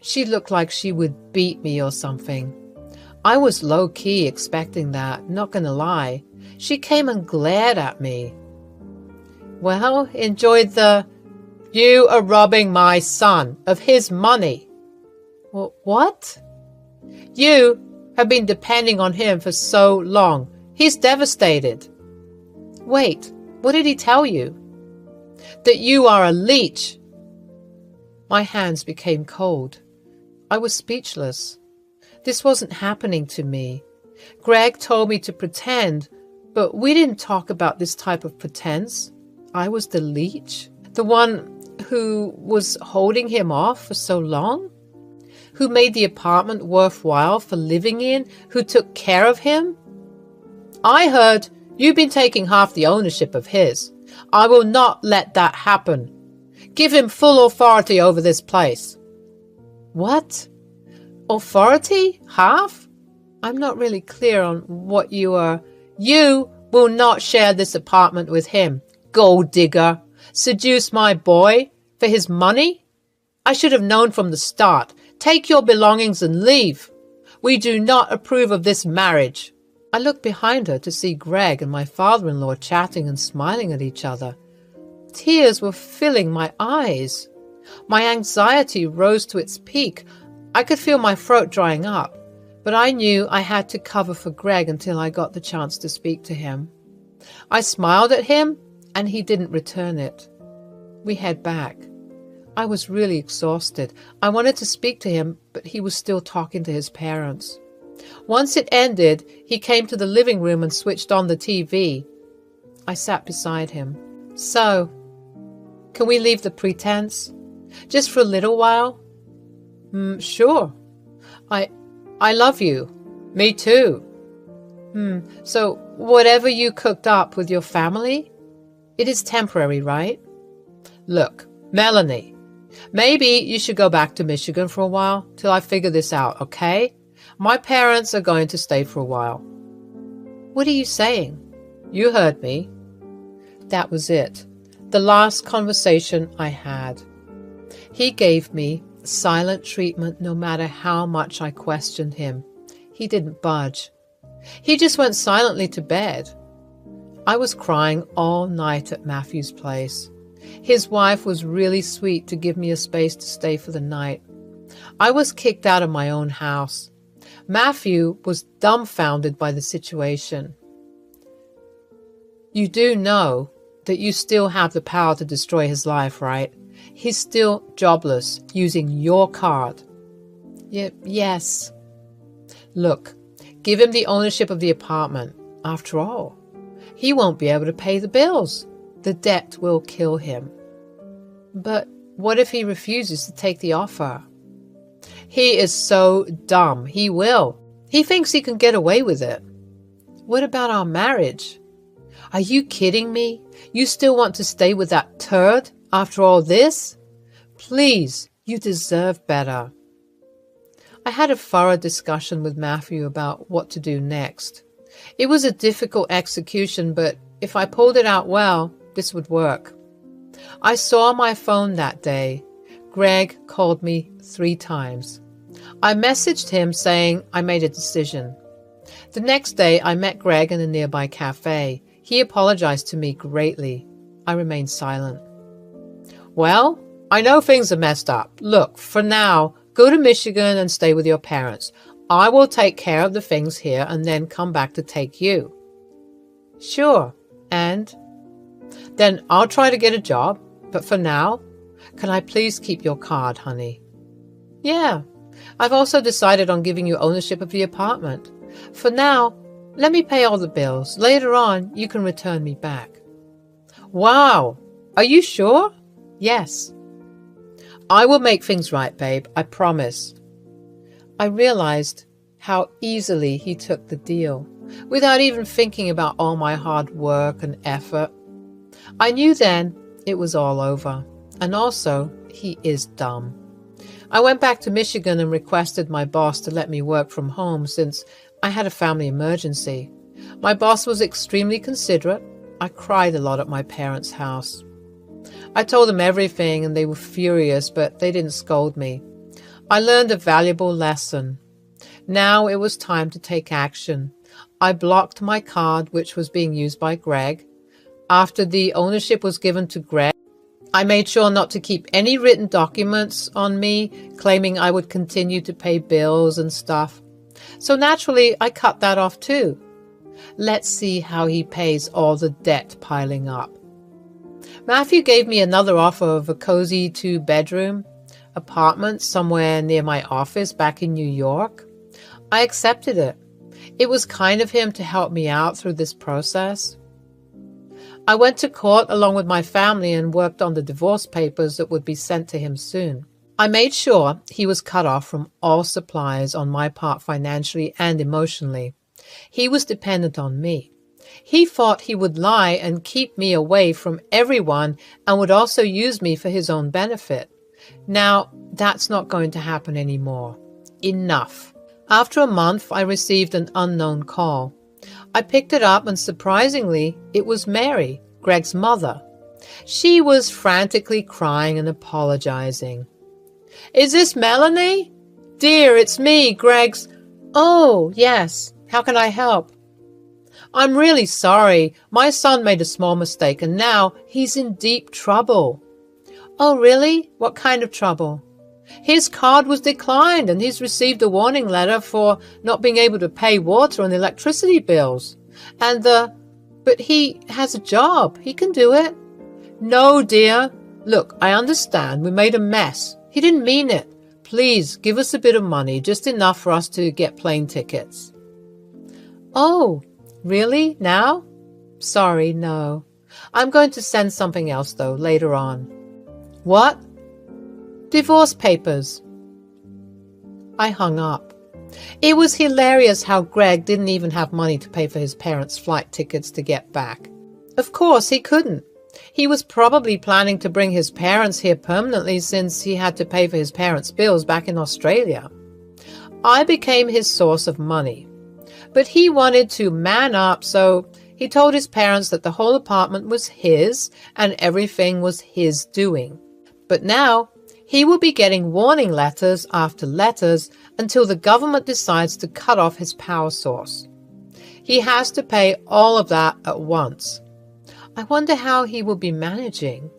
She looked like she would beat me or something. I was low-key expecting that, not gonna lie. She came and glared at me. Well, enjoyed the... You are robbing my son of his money. What? You have been depending on him for so long. He's devastated. Wait, what did he tell you? That you are a leech. My hands became cold. I was speechless. This wasn't happening to me. Greg told me to pretend, but we didn't talk about this type of pretense. I was the leech, the one who was holding him off for so long, who made the apartment worthwhile for living in, who took care of him. I heard you've been taking half the ownership of his. I will not let that happen. Give him full authority over this place. What? Authority? Half? I'm not really clear on what you are. You will not share this apartment with him. Gold digger. Seduce my boy for his money? I should have known from the start. Take your belongings and leave. We do not approve of this marriage. I looked behind her to see Greg and my father-in-law chatting and smiling at each other. Tears were filling my eyes. My anxiety rose to its peak. I could feel my throat drying up, but I knew I had to cover for Greg until I got the chance to speak to him. I smiled at him, and he didn't return it. We head back. I was really exhausted. I wanted to speak to him, but he was still talking to his parents. Once it ended, he came to the living room and switched on the TV. I sat beside him. So, can we leave the pretense? Just for a little while? Sure. I love you. Me too. So, whatever you cooked up with your family, it is temporary, right? Look, Melanie, maybe you should go back to Michigan for a while till I figure this out, okay? My parents are going to stay for a while. What are you saying? You heard me. That was it. The last conversation I had. He gave me silent treatment no matter how much I questioned him. He didn't budge. He just went silently to bed. I was crying all night at Matthew's place. His wife was really sweet to give me a space to stay for the night. I was kicked out of my own house. Matthew was dumbfounded by the situation. You do know that you still have the power to destroy his life, right? He's still jobless, using your card. Yes. Look, give him the ownership of the apartment. After all, he won't be able to pay the bills. The debt will kill him. But what if he refuses to take the offer? He is so dumb. He will. He thinks he can get away with it. What about our marriage? Are you kidding me? You still want to stay with that turd after all this? Please, you deserve better. I had a thorough discussion with Matthew about what to do next. It was a difficult execution, but if I pulled it out well, this would work. I saw my phone that day. Greg called me 3 times. I messaged him saying I made a decision. The next day, I met Greg in a nearby cafe. He apologized to me greatly. I remained silent. Well, I know things are messed up. Look, for now, go to Michigan and stay with your parents. I will take care of the things here and then come back to take you. Sure. And? Then I'll try to get a job. But for now, can I please keep your card, honey? Yeah. I've also decided on giving you ownership of the apartment. For now, let me pay all the bills. Later on, you can return me back. Wow. Are you sure? Yes. I will make things right, babe. I promise. I realized how easily he took the deal, without even thinking about all my hard work and effort. I knew then it was all over. And also, he is dumb. I went back to Michigan and requested my boss to let me work from home since I had a family emergency. My boss was extremely considerate. I cried a lot at my parents' house. I told them everything and they were furious, but they didn't scold me. I learned a valuable lesson. Now it was time to take action. I blocked my card, which was being used by Greg. After the ownership was given to Greg, I made sure not to keep any written documents on me, claiming I would continue to pay bills and stuff. So naturally, I cut that off too. Let's see how he pays all the debt piling up. Matthew gave me another offer of a cozy 2-bedroom apartment somewhere near my office back in New York. I accepted it. It was kind of him to help me out through this process. I went to court along with my family and worked on the divorce papers that would be sent to him soon. I made sure he was cut off from all supplies on my part financially and emotionally. He was dependent on me. He thought he would lie and keep me away from everyone and would also use me for his own benefit. Now, that's not going to happen anymore. Enough. After a month, I received an unknown call. I picked it up and surprisingly, it was Mary, Greg's mother. She was frantically crying and apologizing. "Is this Melanie? Dear, it's me, Greg's—" "Oh, yes. How can I help?" "I'm really sorry. My son made a small mistake and now he's in deep trouble." "Oh, really? What kind of trouble?" "His card was declined and he's received a warning letter for not being able to pay water and electricity bills. But he has a job. He can do it." "No, dear. Look, I understand. We made a mess. He didn't mean it. Please give us a bit of money, just enough for us to get plane tickets." "Oh, really? Now?" "Sorry, no. I'm going to send something else, though, later on." "What?" "Divorce papers." I hung up. It was hilarious how Greg didn't even have money to pay for his parents' flight tickets to get back. Of course, he couldn't. He was probably planning to bring his parents here permanently since he had to pay for his parents' bills back in Australia. I became his source of money. But he wanted to man up, so he told his parents that the whole apartment was his and everything was his doing. But now, he will be getting warning letters after letters until the government decides to cut off his power source. He has to pay all of that at once. I wonder how he will be managing.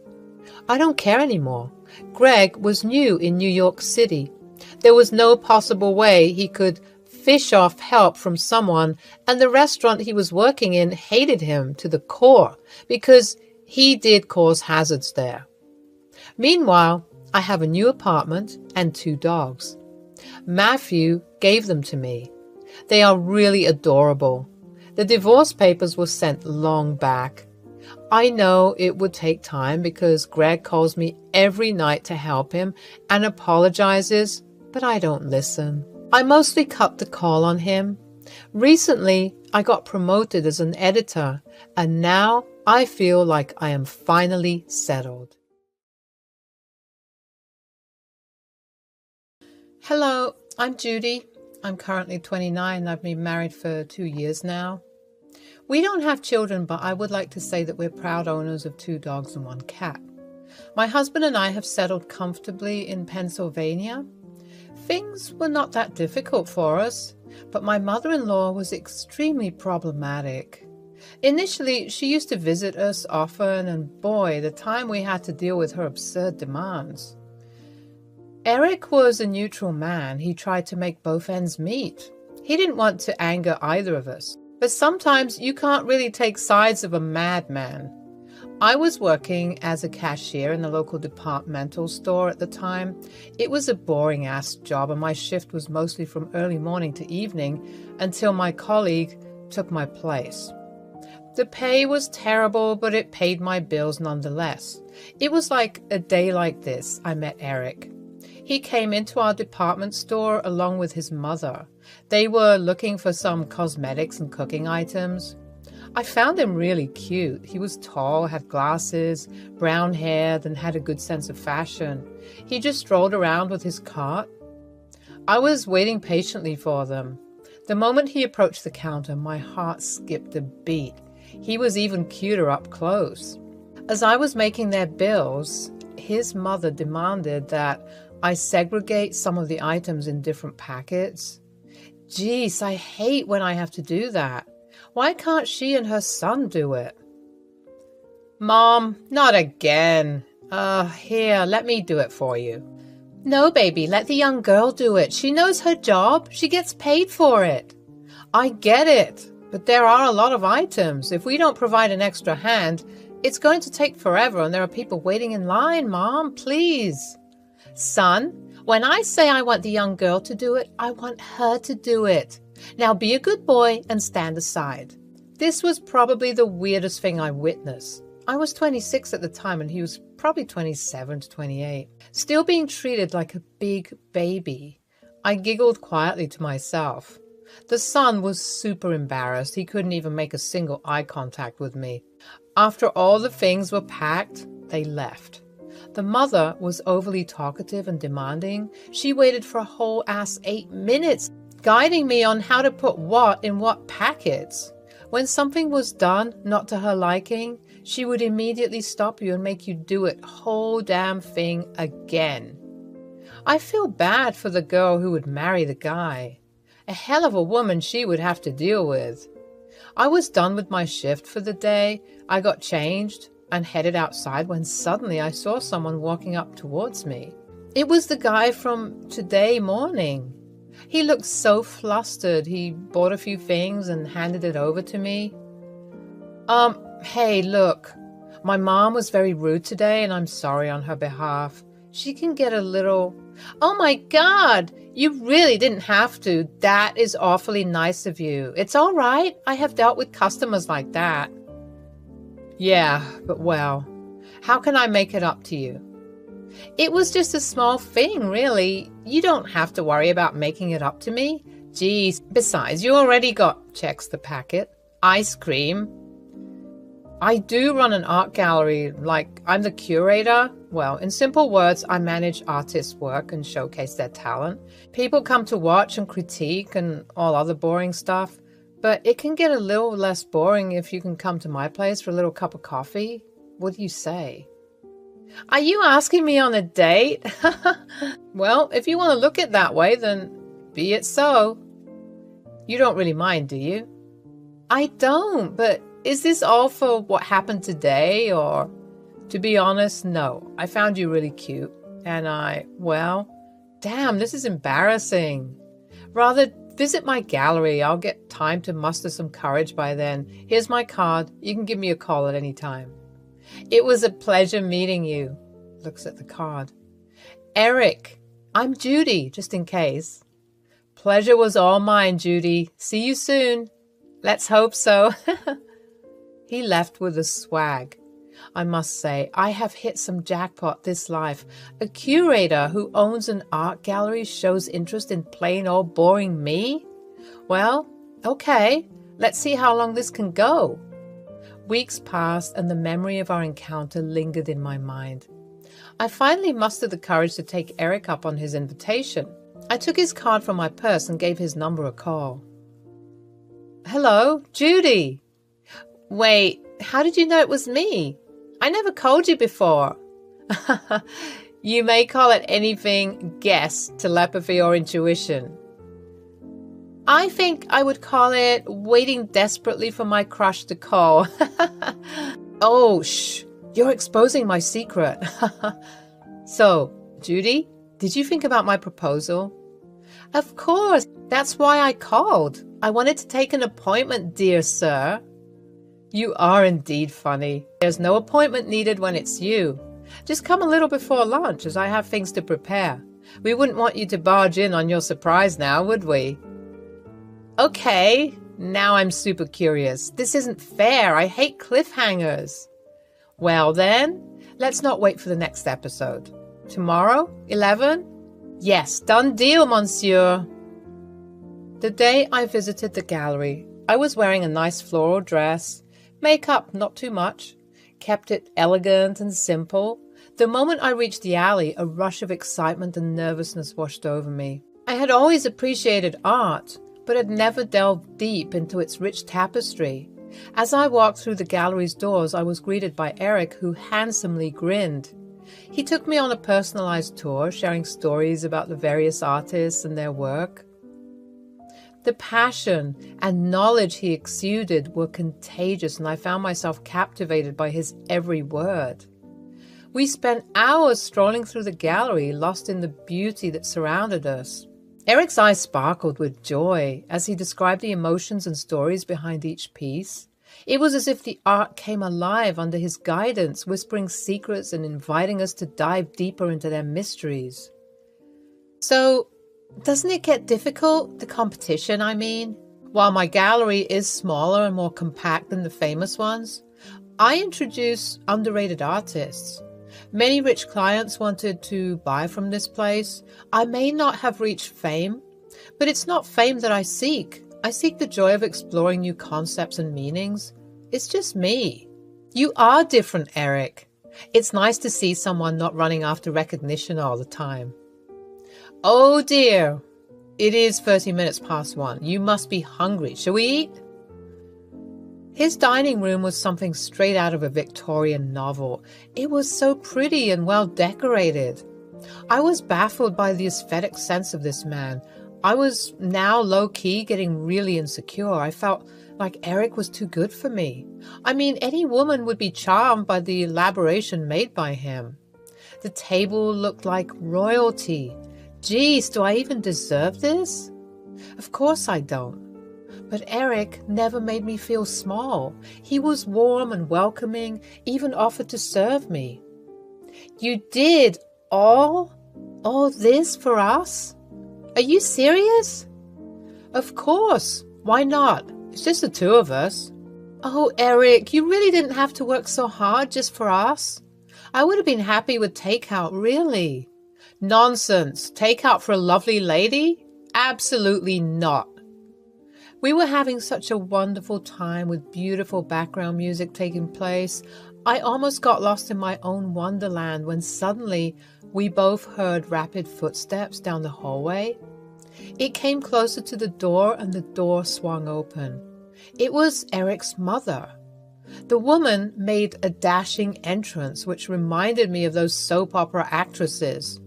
I don't care anymore. Greg was new in New York City. There was no possible way he could fish off help from someone, and the restaurant he was working in hated him to the core because he did cause hazards there. Meanwhile, I have a new apartment and 2 dogs. Matthew gave them to me. They are really adorable. The divorce papers were sent long back. I know it would take time because Greg calls me every night to help him and apologizes, but I don't listen. I mostly cut the call on him. Recently, I got promoted as an editor, and now I feel like I am finally settled. Hello, I'm Judy. I'm currently 29 and I've been married for 2 years now. We don't have children, but I would like to say that we're proud owners of 2 dogs and 1 cat. My husband and I have settled comfortably in Pennsylvania. Things were not that difficult for us, but my mother-in-law was extremely problematic. Initially, she used to visit us often, and boy, the time we had to deal with her absurd demands. Eric was a neutral man. He tried to make both ends meet. He didn't want to anger either of us. But sometimes you can't really take sides of a madman. I was working as a cashier in a local departmental store at the time. It was a boring-ass job, and my shift was mostly from early morning to evening until my colleague took my place. The pay was terrible, but it paid my bills nonetheless. It was like a day like this I met Eric. He came into our department store along with his mother. They were looking for some cosmetics and cooking items. I found him really cute. He was tall, had glasses, brown-haired, and had a good sense of fashion. He just strolled around with his cart. I was waiting patiently for them. The moment he approached the counter, my heart skipped a beat. He was even cuter up close. As I was making their bills, his mother demanded that I segregate some of the items in different packets. Geez, I hate when I have to do that. Why can't she and her son do it? Mom, not again. Here, let me do it for you. No, baby, let the young girl do it. She knows her job. She gets paid for it. I get it, but there are a lot of items. If we don't provide an extra hand, it's going to take forever, and there are people waiting in line, Mom, please. Son, when I say I want the young girl to do it, I want her to do it. Now be a good boy and stand aside. This was probably the weirdest thing I witnessed. I was 26 at the time and he was probably 27 to 28. Still being treated like a big baby. I giggled quietly to myself. The son was super embarrassed. He couldn't even make a single eye contact with me. After all the things were packed, they left. The mother was overly talkative and demanding. She waited for a whole ass 8 minutes, guiding me on how to put what in what packets. When something was done, not to her liking, she would immediately stop you and make you do it whole damn thing again. I feel bad for the girl who would marry the guy. A hell of a woman she would have to deal with. I was done with my shift for the day. I got changed and headed outside when suddenly I saw someone walking up towards me. It was the guy from today morning. He looked so flustered. He bought a few things and handed it over to me. Hey, look, my mom was very rude today and I'm sorry on her behalf. She can get a little... Oh my God, you really didn't have to. That is awfully nice of you. It's all right. I have dealt with customers like that. Yeah, but well, how can I make it up to you? It was just a small thing, really. You don't have to worry about making it up to me. Geez, besides, you already got, checks the packet, ice cream. I do run an art gallery, like I'm the curator. Well, in simple words, I manage artists' work and showcase their talent. People come to watch and critique and all other boring stuff, but it can get a little less boring if you can come to my place for a little cup of coffee. What do you say? Are you asking me on a date? Well, if you want to look it that way, then be it so. You don't really mind, do you? I don't, but is this all for what happened today, or... To be honest, no. I found you really cute, and well, damn, this is embarrassing. Rather, visit my gallery. I'll get time to muster some courage by then. Here's my card. You can give me a call at any time. It was a pleasure meeting you. Looks at the card. Eric, I'm Judy, just in case. Pleasure was all mine, Judy. See you soon. Let's hope so. He left with a swag. I must say, I have hit some jackpot this life. A curator who owns an art gallery shows interest in plain old boring me? Well, okay, let's see how long this can go. Weeks passed and the memory of our encounter lingered in my mind. I finally mustered the courage to take Eric up on his invitation. I took his card from my purse and gave his number a call. Hello, Judy. Wait, how did you know it was me? I never called you before. You may call it anything, guess, telepathy, or intuition. I think I would call it waiting desperately for my crush to call. Oh, shh, you're exposing my secret. So, Judy, did you think about my proposal? Of course, that's why I called. I wanted to take an appointment, dear sir. You are indeed funny. There's no appointment needed when it's you. Just come a little before lunch, as I have things to prepare. We wouldn't want you to barge in on your surprise now, would we? Okay, now I'm super curious. This isn't fair. I hate cliffhangers. Well then, let's not wait for the next episode. Tomorrow, 11? Yes, done deal, monsieur. The day I visited the gallery, I was wearing a nice floral dress. Makeup, not too much. Kept it elegant and simple. The moment I reached the alley, a rush of excitement and nervousness washed over me. I had always appreciated art, but had never delved deep into its rich tapestry. As I walked through the gallery's doors, I was greeted by Eric, who handsomely grinned. He took me on a personalized tour, sharing stories about the various artists and their work. The passion and knowledge he exuded were contagious, and I found myself captivated by his every word. We spent hours strolling through the gallery, lost in the beauty that surrounded us. Eric's eyes sparkled with joy as he described the emotions and stories behind each piece. It was as if the art came alive under his guidance, whispering secrets and inviting us to dive deeper into their mysteries. So, Doesn't it get difficult, the competition, I mean? While my gallery is smaller and more compact than the famous ones, I introduce underrated artists. Many rich clients wanted to buy from this place. I may not have reached fame, but it's not fame that I seek. I seek the joy of exploring new concepts and meanings. It's just me. You are different, Eric. It's nice to see someone not running after recognition all the time. Oh dear, it is 30 minutes past 1. You must be hungry. Shall we eat? His dining room was something straight out of a Victorian novel. It was so pretty and well decorated. I was baffled by the aesthetic sense of this man. I was now low-key getting really insecure. I felt like Eric was too good for me. I mean, any woman would be charmed by the elaboration made by him. The table looked like royalty. Geez, do I even deserve this? Of course I don't. But Eric never made me feel small. He was warm and welcoming, even offered to serve me. You did all this for us? Are you serious? Of course. Why not? It's just the two of us. Oh, Eric, you really didn't have to work so hard just for us. I would have been happy with takeout, really. Nonsense. Takeout for a lovely lady? Absolutely not. We were having such a wonderful time with beautiful background music taking place. I almost got lost in my own wonderland when suddenly we both heard rapid footsteps down the hallway. It came closer to the door and the door swung open. It was Eric's mother. The woman made a dashing entrance which reminded me of those soap opera actresses.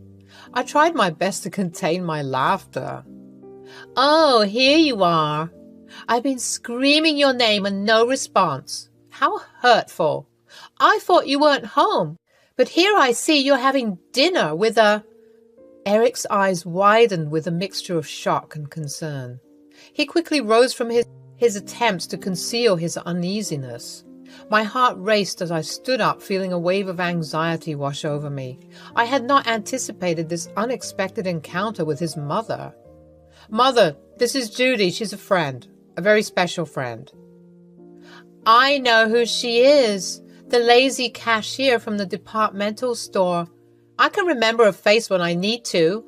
I tried my best to contain my laughter. Oh, here you are. I've been screaming your name and no response. How hurtful. I thought you weren't home, but here I see you're having dinner with a... Eric's eyes widened with a mixture of shock and concern. He quickly rose from his attempts to conceal his uneasiness. My heart raced as I stood up, feeling a wave of anxiety wash over me. I had not anticipated this unexpected encounter with his mother. Mother, this is Judy. She's a friend. A very special friend. I know who she is. The lazy cashier from the departmental store. I can remember her face when I need to.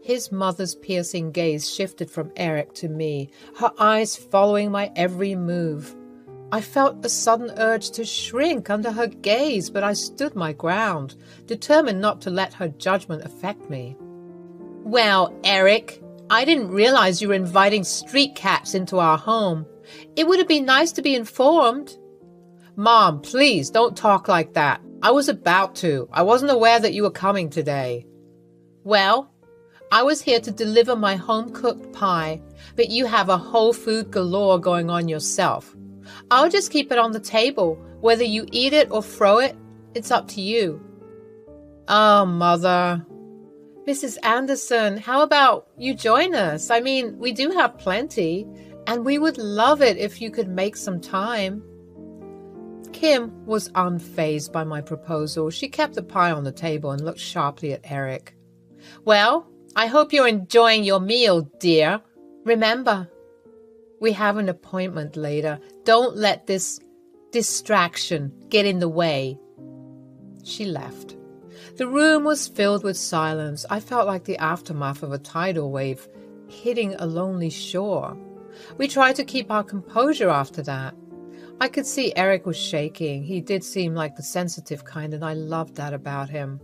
His mother's piercing gaze shifted from Eric to me, her eyes following my every move. I felt a sudden urge to shrink under her gaze, but I stood my ground, determined not to let her judgment affect me. Well, Eric, I didn't realize you were inviting street cats into our home. It would have been nice to be informed. Mom, please don't talk like that. I was about to. I wasn't aware that you were coming today. Well, I was here to deliver my home-cooked pie, but you have a whole food galore going on yourself. I'll just keep it on the table. Whether you eat it or throw it, it's up to you. Oh, Mother. Mrs. Anderson, how about you join us? I mean, we do have plenty, and we would love it if you could make some time. Kim was unfazed by my proposal. She kept the pie on the table and looked sharply at Eric. Well, I hope you're enjoying your meal, dear. Remember, we have an appointment later. Don't let this distraction get in the way. She left. The room was filled with silence. I felt like the aftermath of a tidal wave hitting a lonely shore. We tried to keep our composure after that. I could see Eric was shaking. He did seem like the sensitive kind, and I loved that about him.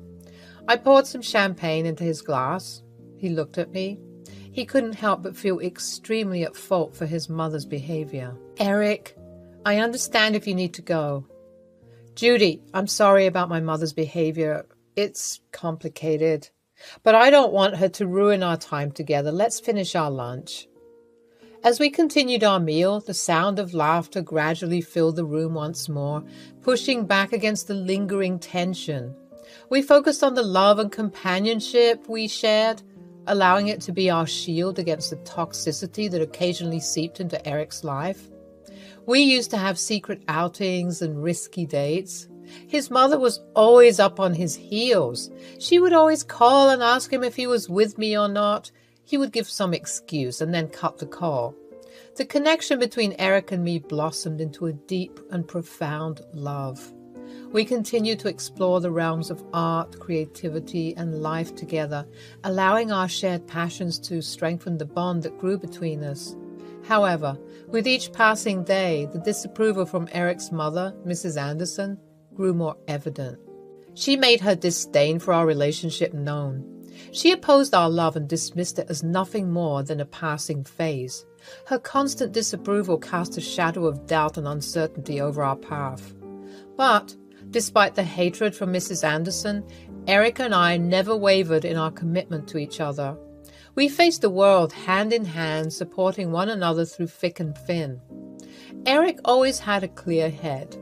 I poured some champagne into his glass. He looked at me. He couldn't help but feel extremely at fault for his mother's behavior. Eric, I understand if you need to go. Judy, I'm sorry about my mother's behavior. It's complicated. But I don't want her to ruin our time together. Let's finish our lunch. As we continued our meal, the sound of laughter gradually filled the room once more, pushing back against the lingering tension. We focused on the love and companionship we shared, allowing it to be our shield against the toxicity that occasionally seeped into Eric's life. We used to have secret outings and risky dates. His mother was always up on his heels. She would always call and ask him if he was with me or not. He would give some excuse and then cut the call. The connection between Eric and me blossomed into a deep and profound love. We continued to explore the realms of art, creativity, and life together, allowing our shared passions to strengthen the bond that grew between us. However, with each passing day, the disapproval from Eric's mother, Mrs. Anderson, grew more evident. She made her disdain for our relationship known. She opposed our love and dismissed it as nothing more than a passing phase. Her constant disapproval cast a shadow of doubt and uncertainty over our path. But, despite the hatred from Mrs. Anderson, Eric and I never wavered in our commitment to each other. We faced the world hand in hand, supporting one another through thick and thin. Eric always had a clear head.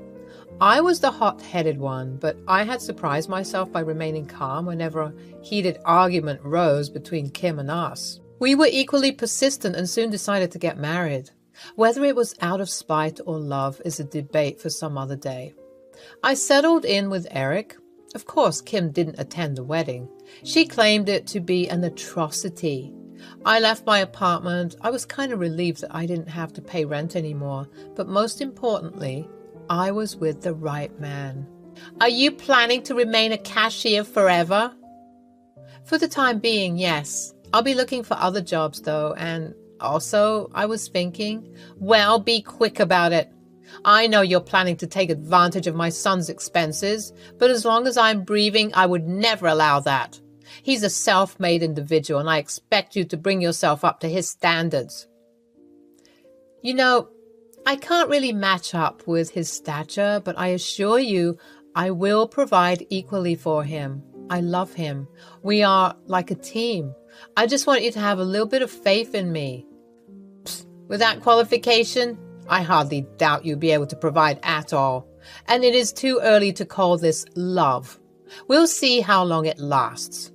I was the hot-headed one, but I had surprised myself by remaining calm whenever a heated argument rose between Kim and us. We were equally persistent and soon decided to get married. Whether it was out of spite or love is a debate for some other day. I settled in with Eric. Of course, Kim didn't attend the wedding. She claimed it to be an atrocity. I left my apartment. I was kind of relieved that I didn't have to pay rent anymore, but most importantly, I was with the right man. Are you planning to remain a cashier forever? For the time being, yes. I'll be looking for other jobs though, and also I was thinking, well, be quick about it. I know you're planning to take advantage of my son's expenses, but as long as I'm breathing, I would never allow that. He's a self-made individual, and I expect you to bring yourself up to his standards. You know, I can't really match up with his stature, but I assure you I will provide equally for him. I love him. We are like a team. I just want you to have a little bit of faith in me. Psst, with that qualification, I hardly doubt you'll be able to provide at all. And it is too early to call this love. We'll see how long it lasts.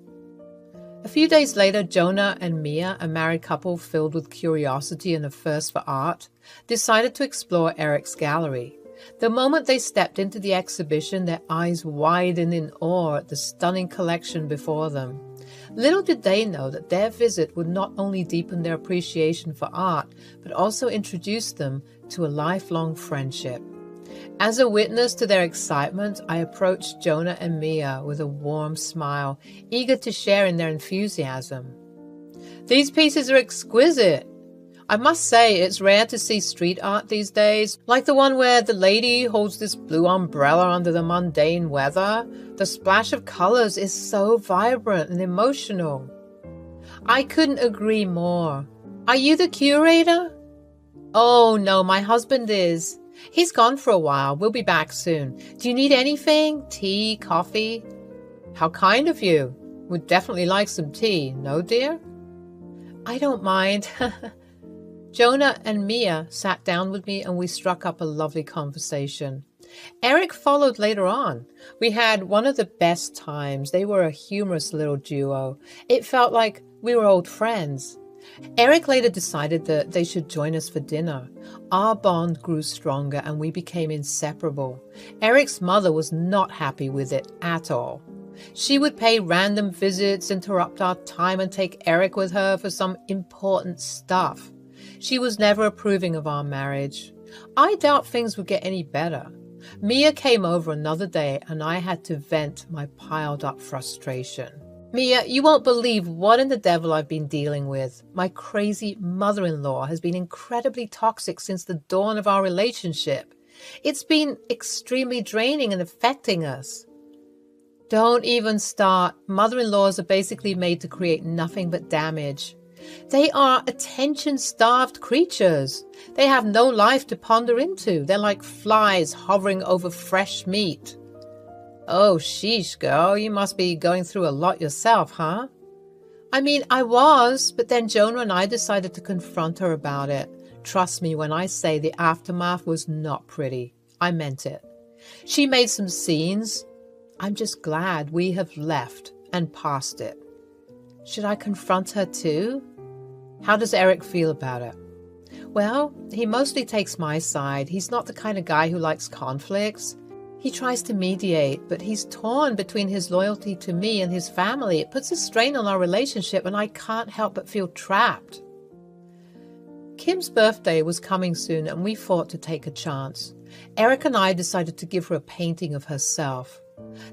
A few days later, Jonah and Mia, a married couple filled with curiosity and a thirst for art, decided to explore Eric's gallery. The moment they stepped into the exhibition, their eyes widened in awe at the stunning collection before them. Little did they know that their visit would not only deepen their appreciation for art, but also introduce them to a lifelong friendship. As a witness to their excitement, I approached Jonah and Mia with a warm smile, eager to share in their enthusiasm. These pieces are exquisite. I must say it's rare to see street art these days, like the one where the lady holds this blue umbrella under the mundane weather. The splash of colors is so vibrant and emotional. I couldn't agree more. Are you the curator? Oh, no, my husband is. He's gone for a while. We'll be back soon. Do you need anything? Tea, coffee? How kind of you. Would definitely like some tea, no, dear? I don't mind. Jonah and Mia sat down with me and we struck up a lovely conversation. Eric followed later on. We had one of the best times. They were a humorous little duo. It felt like we were old friends. Eric later decided that they should join us for dinner. Our bond grew stronger and we became inseparable. Eric's mother was not happy with it at all. She would pay random visits, interrupt our time, and take Eric with her for some important stuff. She was never approving of our marriage. I doubt things would get any better. Mia came over another day and I had to vent my piled-up frustration. Mia, you won't believe what in the devil I've been dealing with. My crazy mother-in-law has been incredibly toxic since the dawn of our relationship. It's been extremely draining and affecting us. Don't even start. Mother-in-laws are basically made to create nothing but damage. They are attention-starved creatures. They have no life to ponder into. They're like flies hovering over fresh meat. Oh, sheesh, girl, you must be going through a lot yourself, huh? I mean, I was, but then Jonah and I decided to confront her about it. Trust me when I say the aftermath was not pretty. I meant it. She made some scenes. I'm just glad we have left and passed it. Should I confront her too? How does Eric feel about it? Well, he mostly takes my side. He's not the kind of guy who likes conflicts. He tries to mediate, but he's torn between his loyalty to me and his family. It puts a strain on our relationship, and I can't help but feel trapped. Kim's birthday was coming soon, and we thought to take a chance. Eric and I decided to give her a painting of herself.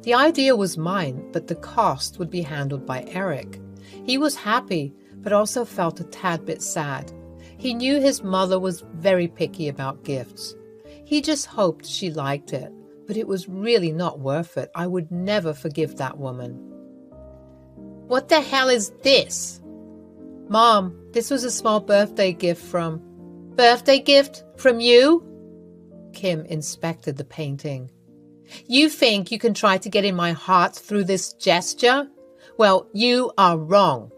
The idea was mine, but the cost would be handled by Eric. He was happy, but also felt a tad bit sad. He knew his mother was very picky about gifts. He just hoped she liked it, but it was really not worth it. I would never forgive that woman. "What the hell is this?" "Mom, this was a small birthday gift from..." "Birthday gift from you?" Kim inspected the painting. "You think you can try to get in my heart through this gesture? Well, you are wrong.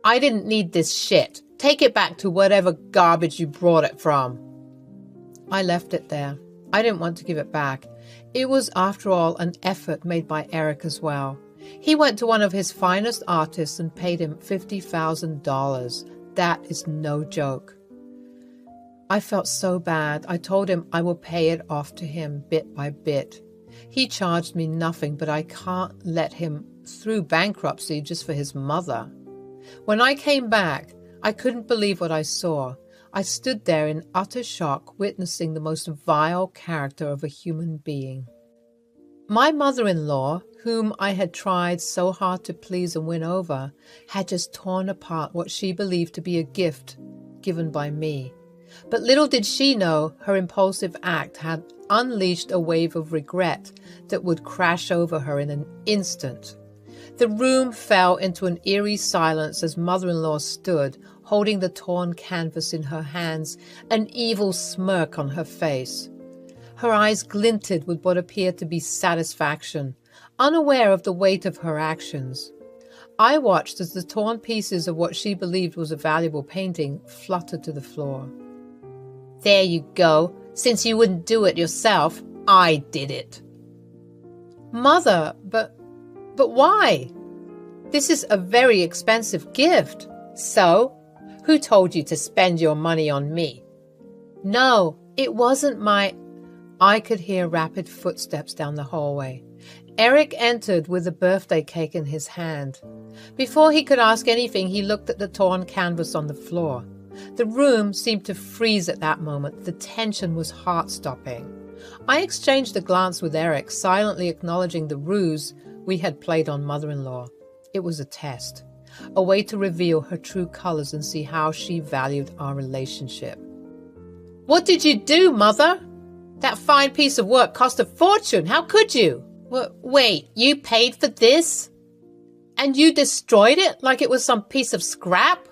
I didn't need this shit. Take it back to whatever garbage you brought it from." I left it there. I didn't want to give it back. It was, after all, an effort made by Eric as well. He went to one of his finest artists and paid him $50,000. That is no joke. I felt so bad. I told him I would pay it off to him bit by bit. He charged me nothing, but I can't let him through bankruptcy just for his mother. When I came back, I couldn't believe what I saw. I stood there in utter shock, witnessing the most vile character of a human being. My mother-in-law, whom I had tried so hard to please and win over, had just torn apart what she believed to be a gift given by me. But little did she know her impulsive act had unleashed a wave of regret that would crash over her in an instant. The room fell into an eerie silence as mother-in-law stood, holding the torn canvas in her hands, an evil smirk on her face. Her eyes glinted with what appeared to be satisfaction, unaware of the weight of her actions. I watched as the torn pieces of what she believed was a valuable painting fluttered to the floor. "There you go. Since you wouldn't do it yourself, I did it." "Mother, but why? This is a very expensive gift." "So? Who told you to spend your money on me?" "No, it wasn't my..." I could hear rapid footsteps down the hallway. Eric entered with a birthday cake in his hand. Before he could ask anything, he looked at the torn canvas on the floor. The room seemed to freeze at that moment. The tension was heart-stopping. I exchanged a glance with Eric, silently acknowledging the ruse we had played on mother-in-law. It was a test, a way to reveal her true colors and see how she valued our relationship. "What did you do, Mother? That fine piece of work cost a fortune. How could you?" Wait, you paid for this? And you destroyed it like it was some piece of scrap?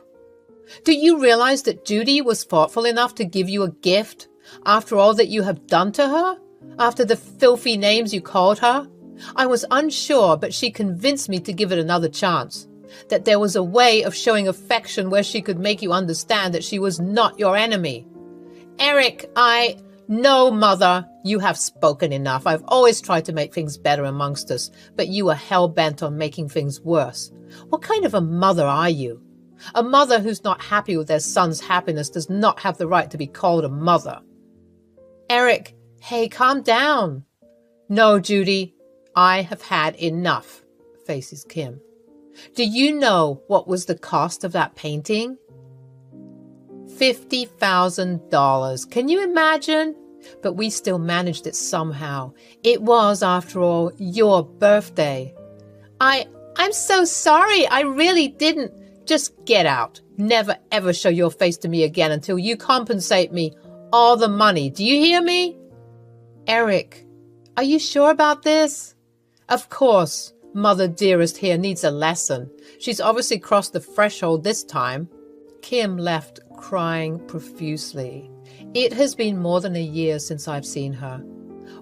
Do you realize that Judy was thoughtful enough to give you a gift after all that you have done to her? After the filthy names you called her? I was unsure, but she convinced me to give it another chance. That there was a way of showing affection where she could make you understand that she was not your enemy. Eric, No, Mother, you have spoken enough. I've always tried to make things better amongst us, but you are hell-bent on making things worse. What kind of a mother are you? A mother who's not happy with their son's happiness does not have the right to be called a mother. Eric, hey, calm down. No, Judy, I have had enough, faces Kim. Do you know what was the cost of that painting? $50,000. Can you imagine? But we still managed it somehow. It was, after all, your birthday. I'm so sorry. I really didn't. Just get out. Never ever show your face to me again until you compensate me all the money. Do you hear me? Eric, are you sure about this? Of course. Mother dearest here needs a lesson. She's obviously crossed the threshold this time. Kim left crying profusely. It has been more than a year since I've seen her.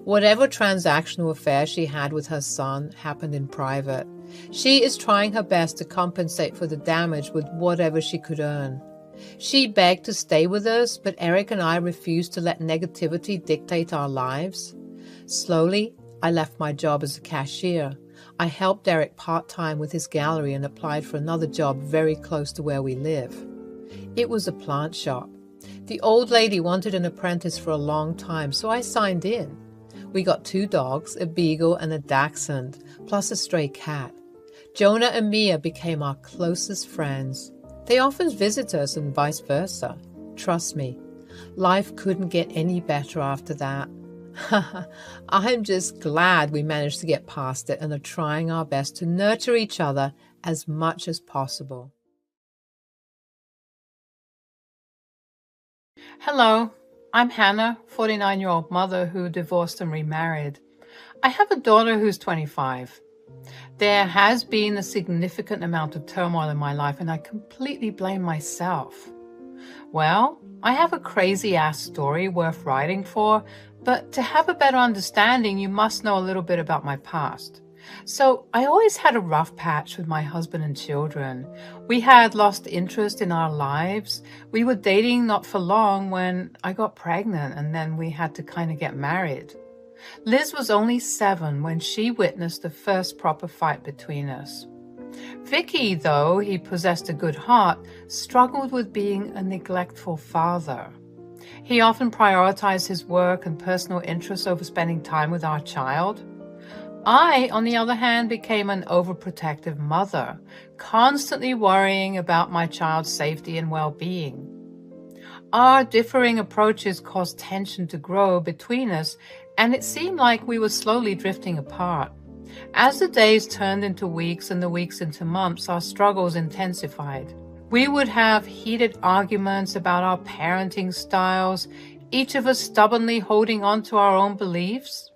Whatever transactional affair she had with her son happened in private. She is trying her best to compensate for the damage with whatever she could earn. She begged to stay with us, but Eric and I refused to let negativity dictate our lives. Slowly, I left my job as a cashier. I helped Eric part-time with his gallery and applied for another job very close to where we live. It was a plant shop. The old lady wanted an apprentice for a long time, so I signed in. We got 2 dogs, a beagle and a dachshund, plus a stray cat. Jonah and Mia became our closest friends. They often visit us and vice versa. Trust me, life couldn't get any better after that. I'm just glad we managed to get past it and are trying our best to nurture each other as much as possible. Hello, I'm Hannah, 49-year-old mother who divorced and remarried. I have a daughter who's 25. There has been a significant amount of turmoil in my life, and I completely blame myself. Well, I have a crazy-ass story worth writing for, but to have a better understanding, you must know a little bit about my past. So I always had a rough patch with my husband and children. We had lost interest in our lives. We were dating not for long when I got pregnant, and then we had to kind of get married. Liz was only 7 when she witnessed the first proper fight between us. Vicky, though he possessed a good heart, struggled with being a neglectful father. He often prioritized his work and personal interests over spending time with our child. I, on the other hand, became an overprotective mother, constantly worrying about my child's safety and well-being. Our differing approaches caused tension to grow between us, and it seemed like we were slowly drifting apart. As the days turned into weeks and the weeks into months, our struggles intensified. We would have heated arguments about our parenting styles, each of us stubbornly holding on to our own beliefs.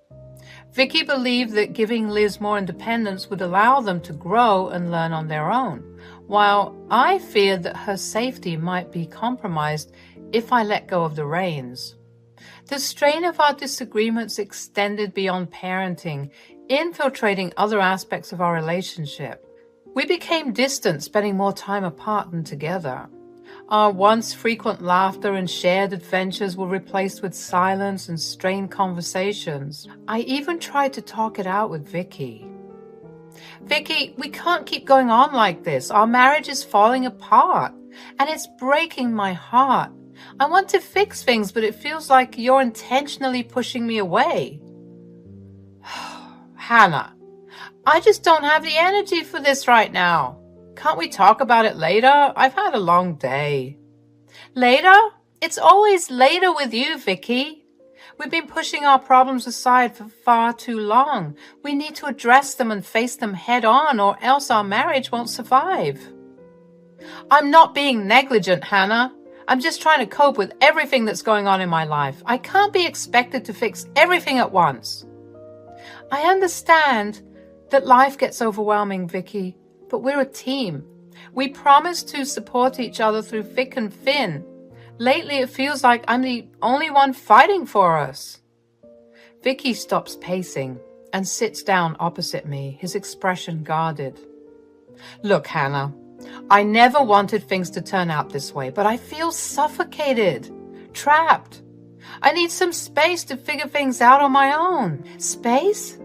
Vicky believed that giving Liz more independence would allow them to grow and learn on their own, while I feared that her safety might be compromised if I let go of the reins. The strain of our disagreements extended beyond parenting, infiltrating other aspects of our relationship. We became distant, spending more time apart than together. Our once frequent laughter and shared adventures were replaced with silence and strained conversations. I even tried to talk it out with Vicky. Vicky, we can't keep going on like this. Our marriage is falling apart, and it's breaking my heart. I want to fix things, but it feels like you're intentionally pushing me away. Hannah, I just don't have the energy for this right now. Can't we talk about it later? I've had a long day. Later? It's always later with you, Vicky. We've been pushing our problems aside for far too long. We need to address them and face them head on, or else our marriage won't survive. I'm not being negligent, Hannah. I'm just trying to cope with everything that's going on in my life. I can't be expected to fix everything at once. I understand that life gets overwhelming, Vicky, but we're a team. We promise to support each other through thick and thin. Lately, it feels like I'm the only one fighting for us. Vicky stops pacing and sits down opposite me, his expression guarded. Look, Hannah, I never wanted things to turn out this way, but I feel suffocated, trapped. I need some space to figure things out on my own. Space?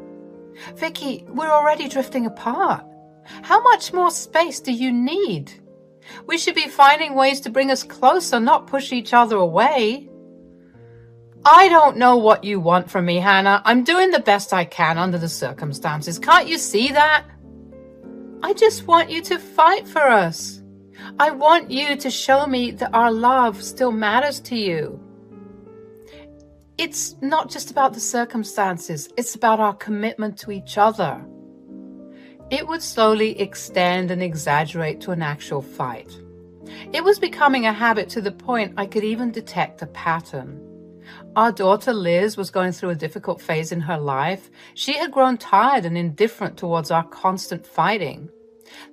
Vicky, we're already drifting apart. How much more space do you need? We should be finding ways to bring us closer, not push each other away. I don't know what you want from me, Hannah. I'm doing the best I can under the circumstances. Can't you see that? I just want you to fight for us. I want you to show me that our love still matters to you. It's not just about the circumstances. It's about our commitment to each other. It would slowly extend and exaggerate to an actual fight. It was becoming a habit to the point I could even detect a pattern. Our daughter Liz was going through a difficult phase in her life. She had grown tired and indifferent towards our constant fighting.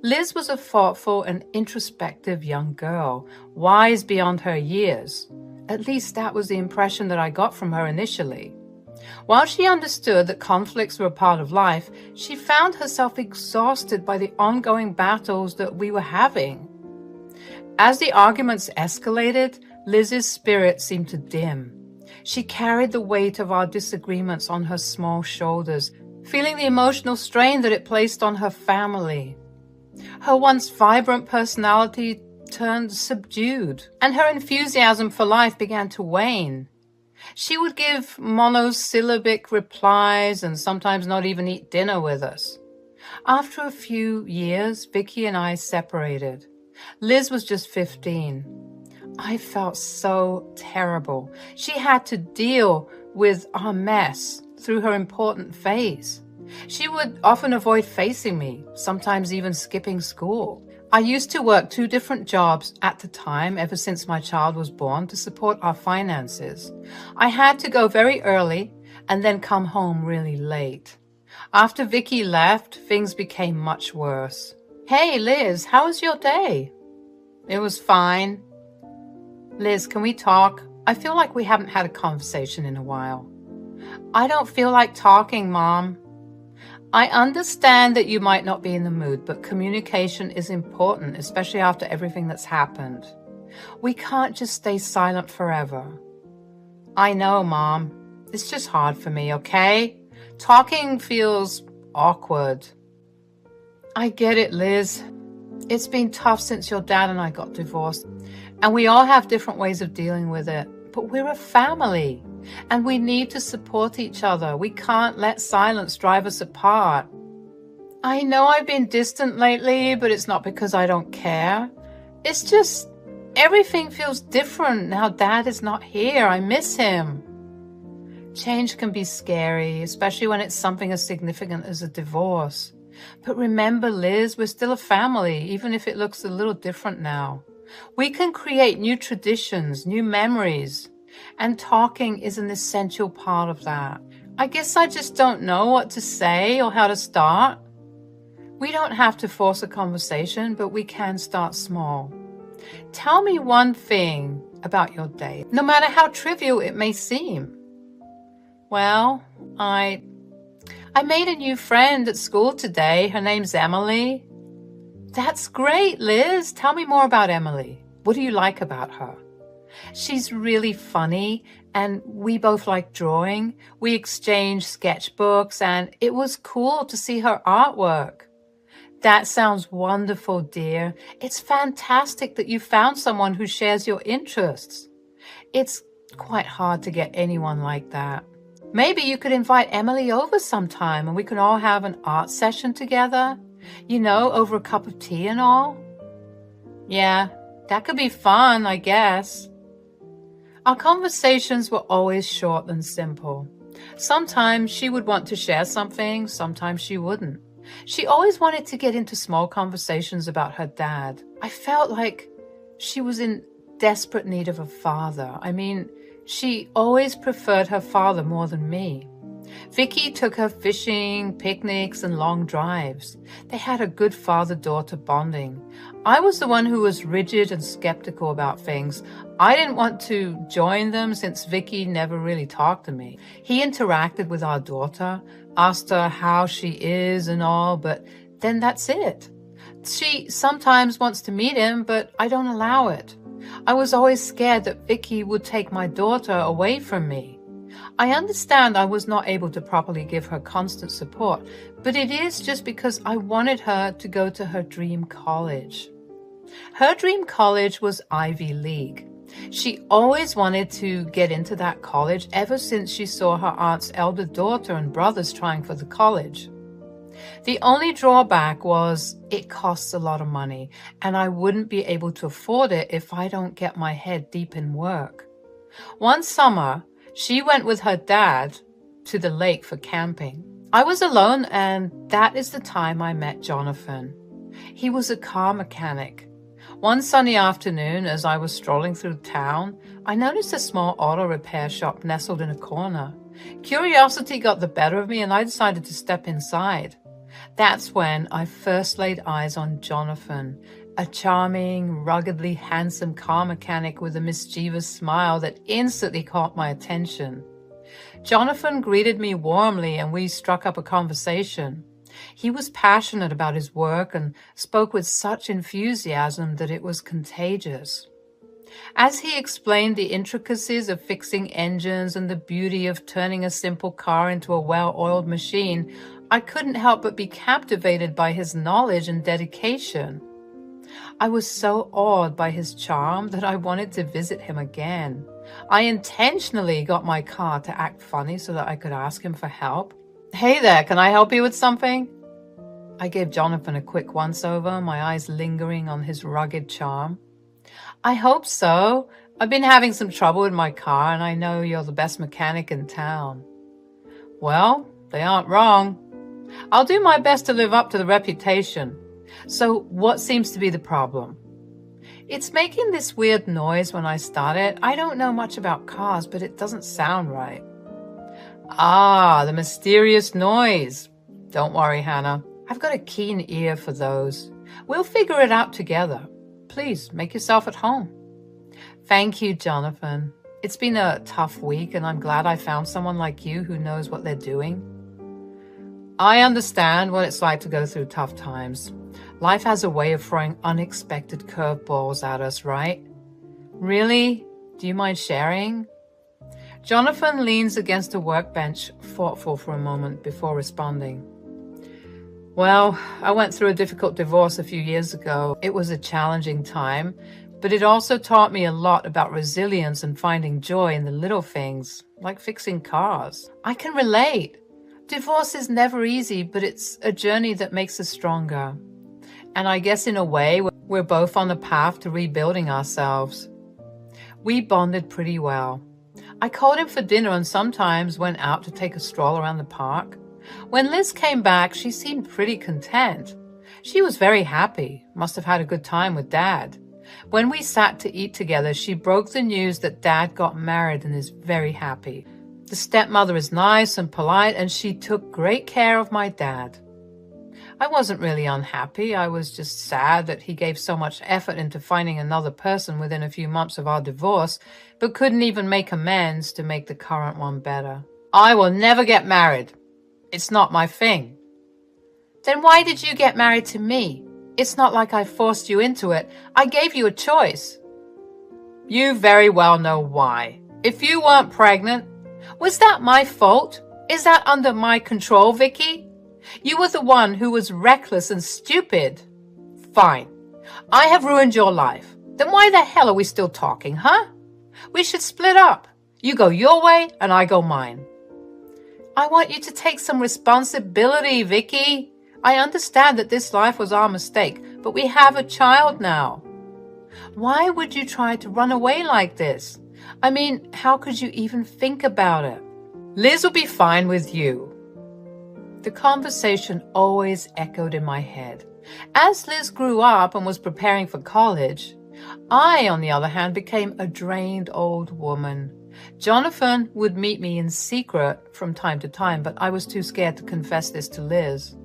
Liz was a thoughtful and introspective young girl, wise beyond her years. At least that was the impression that I got from her initially. While she understood that conflicts were a part of life, she found herself exhausted by the ongoing battles that we were having. As the arguments escalated, Liz's spirit seemed to dim. She carried the weight of our disagreements on her small shoulders, feeling the emotional strain that it placed on her family. Her once vibrant personality turned subdued, and her enthusiasm for life began to wane. She would give monosyllabic replies and sometimes not even eat dinner with us. After a few years, Vicky and I separated. Liz was just 15. I felt so terrible. She had to deal with our mess through her important phase. She would often avoid facing me, sometimes even skipping school. I used to work 2 different jobs at the time, ever since my child was born, to support our finances. I had to go very early and then come home really late. After Vicky left, things became much worse. "Hey, Liz, how was your day?" "It was fine." "Liz, can we talk? I feel like we haven't had a conversation in a while." "I don't feel like talking, Mom." "I understand that you might not be in the mood, but communication is important, especially after everything that's happened. We can't just stay silent forever." "I know, Mom. It's just hard for me, okay? Talking feels awkward." "I get it, Liz. It's been tough since your dad and I got divorced, and we all have different ways of dealing with it. But we're a family, and we need to support each other. We can't let silence drive us apart." "I know I've been distant lately, but it's not because I don't care. It's just everything feels different now Dad is not here. I miss him." Change can be scary, especially when it's something as significant as a divorce. But remember, Liz, we're still a family, even if it looks a little different now. We can create new traditions, new memories, and talking is an essential part of that. I guess I just don't know what to say or how to start. We don't have to force a conversation, but we can start small. Tell me one thing about your day, no matter how trivial it may seem. "Well, I made a new friend at school today. Her name's Emily." "That's great, Liz. Tell me more about Emily. What do you like about her?" "She's really funny, and we both like drawing. We exchanged sketchbooks, and it was cool to see her artwork." "That sounds wonderful, dear. It's fantastic that you found someone who shares your interests. It's quite hard to get anyone like that. Maybe you could invite Emily over sometime and we can all have an art session together, over a cup of tea and all." "Yeah, that could be fun, I guess." Our conversations were always short and simple. Sometimes she would want to share something, sometimes she wouldn't. She always wanted to get into small conversations about her dad. I felt like she was in desperate need of a father. She always preferred her father more than me. Vicky took her fishing, picnics, and long drives. They had a good father-daughter bonding. I was the one who was rigid and skeptical about things. I didn't want to join them since Vicky never really talked to me. He interacted with our daughter, asked her how she is and all, but then that's it. She sometimes wants to meet him, but I don't allow it. I was always scared that Vicky would take my daughter away from me. I understand I was not able to properly give her constant support, but it is just because I wanted her to go to her dream college. Her dream college was Ivy League. She always wanted to get into that college ever since she saw her aunt's elder daughter and brothers trying for the college. The only drawback was it costs a lot of money, and I wouldn't be able to afford it if I don't get my head deep in work. One summer, she went with her dad to the lake for camping. I was alone, and that is the time I met Jonathan. He was a car mechanic. One sunny afternoon, as I was strolling through town, I noticed a small auto repair shop nestled in a corner. Curiosity got the better of me, and I decided to step inside. That's when I first laid eyes on Jonathan, a charming, ruggedly handsome car mechanic with a mischievous smile that instantly caught my attention. Jonathan greeted me warmly, and we struck up a conversation. He was passionate about his work and spoke with such enthusiasm that it was contagious. As he explained the intricacies of fixing engines and the beauty of turning a simple car into a well-oiled machine, I couldn't help but be captivated by his knowledge and dedication. I was so awed by his charm that I wanted to visit him again. I intentionally got my car to act funny so that I could ask him for help. Hey there, can I help you with something? I gave Jonathan a quick once-over, my eyes lingering on his rugged charm. I hope so. I've been having some trouble with my car, and I know you're the best mechanic in town. Well, they aren't wrong. I'll do my best to live up to the reputation. So what seems to be the problem? It's making this weird noise when I start it. I don't know much about cars, but it doesn't sound right. Ah, the mysterious noise. Don't worry, Hannah. I've got a keen ear for those. We'll figure it out together. Please, make yourself at home. Thank you, Jonathan. It's been a tough week, and I'm glad I found someone like you who knows what they're doing. I understand what it's like to go through tough times. Life has a way of throwing unexpected curveballs at us, right? Really? Do you mind sharing? Jonathan leans against a workbench, thoughtful for a moment before responding. Well, I went through a difficult divorce a few years ago. It was a challenging time, but it also taught me a lot about resilience and finding joy in the little things, like fixing cars. I can relate. Divorce is never easy, but it's a journey that makes us stronger. And I guess in a way, we're both on the path to rebuilding ourselves. We bonded pretty well. I called him for dinner and sometimes went out to take a stroll around the park. When Liz came back, she seemed pretty content. She was very happy, must have had a good time with Dad. When we sat to eat together, she broke the news that Dad got married and is very happy. The stepmother is nice and polite, and she took great care of my dad. I wasn't really unhappy. I was just sad that he gave so much effort into finding another person within a few months of our divorce, but couldn't even make amends to make the current one better. I will never get married. It's not my thing. Then why did you get married to me? It's not like I forced you into it. I gave you a choice. You very well know why. If you weren't pregnant, was that my fault? Is that under my control, Vicky? You were the one who was reckless and stupid. Fine. I have ruined your life. Then why the hell are we still talking, huh? We should split up. You go your way and I go mine. I want you to take some responsibility, Vicky. I understand that this life was our mistake, but we have a child now. Why would you try to run away like this? I mean, how could you even think about it? Liz will be fine with you. The conversation always echoed in my head. As Liz grew up and was preparing for college, I, on the other hand, became a drained old woman. Jonathan would meet me in secret from time to time, but I was too scared to confess this to Liz.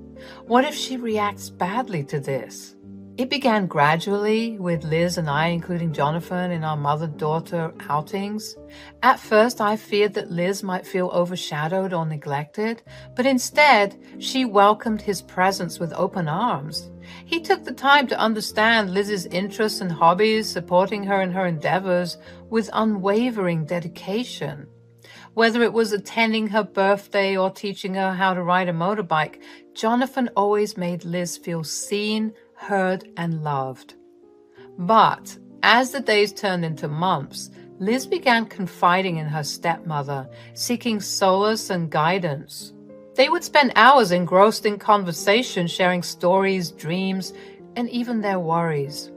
What if she reacts badly to this? It began gradually with Liz and I, including Jonathan, in our mother-daughter outings. At first, I feared that Liz might feel overshadowed or neglected, but instead, she welcomed his presence with open arms. He took the time to understand Liz's interests and hobbies, supporting her in her endeavors with unwavering dedication. Whether it was attending her birthday or teaching her how to ride a motorbike, Jonathan always made Liz feel seen, heard, and loved. But as the days turned into months, Liz began confiding in her stepmother, seeking solace and guidance. They would spend hours engrossed in conversation, sharing stories, dreams, and even their worries.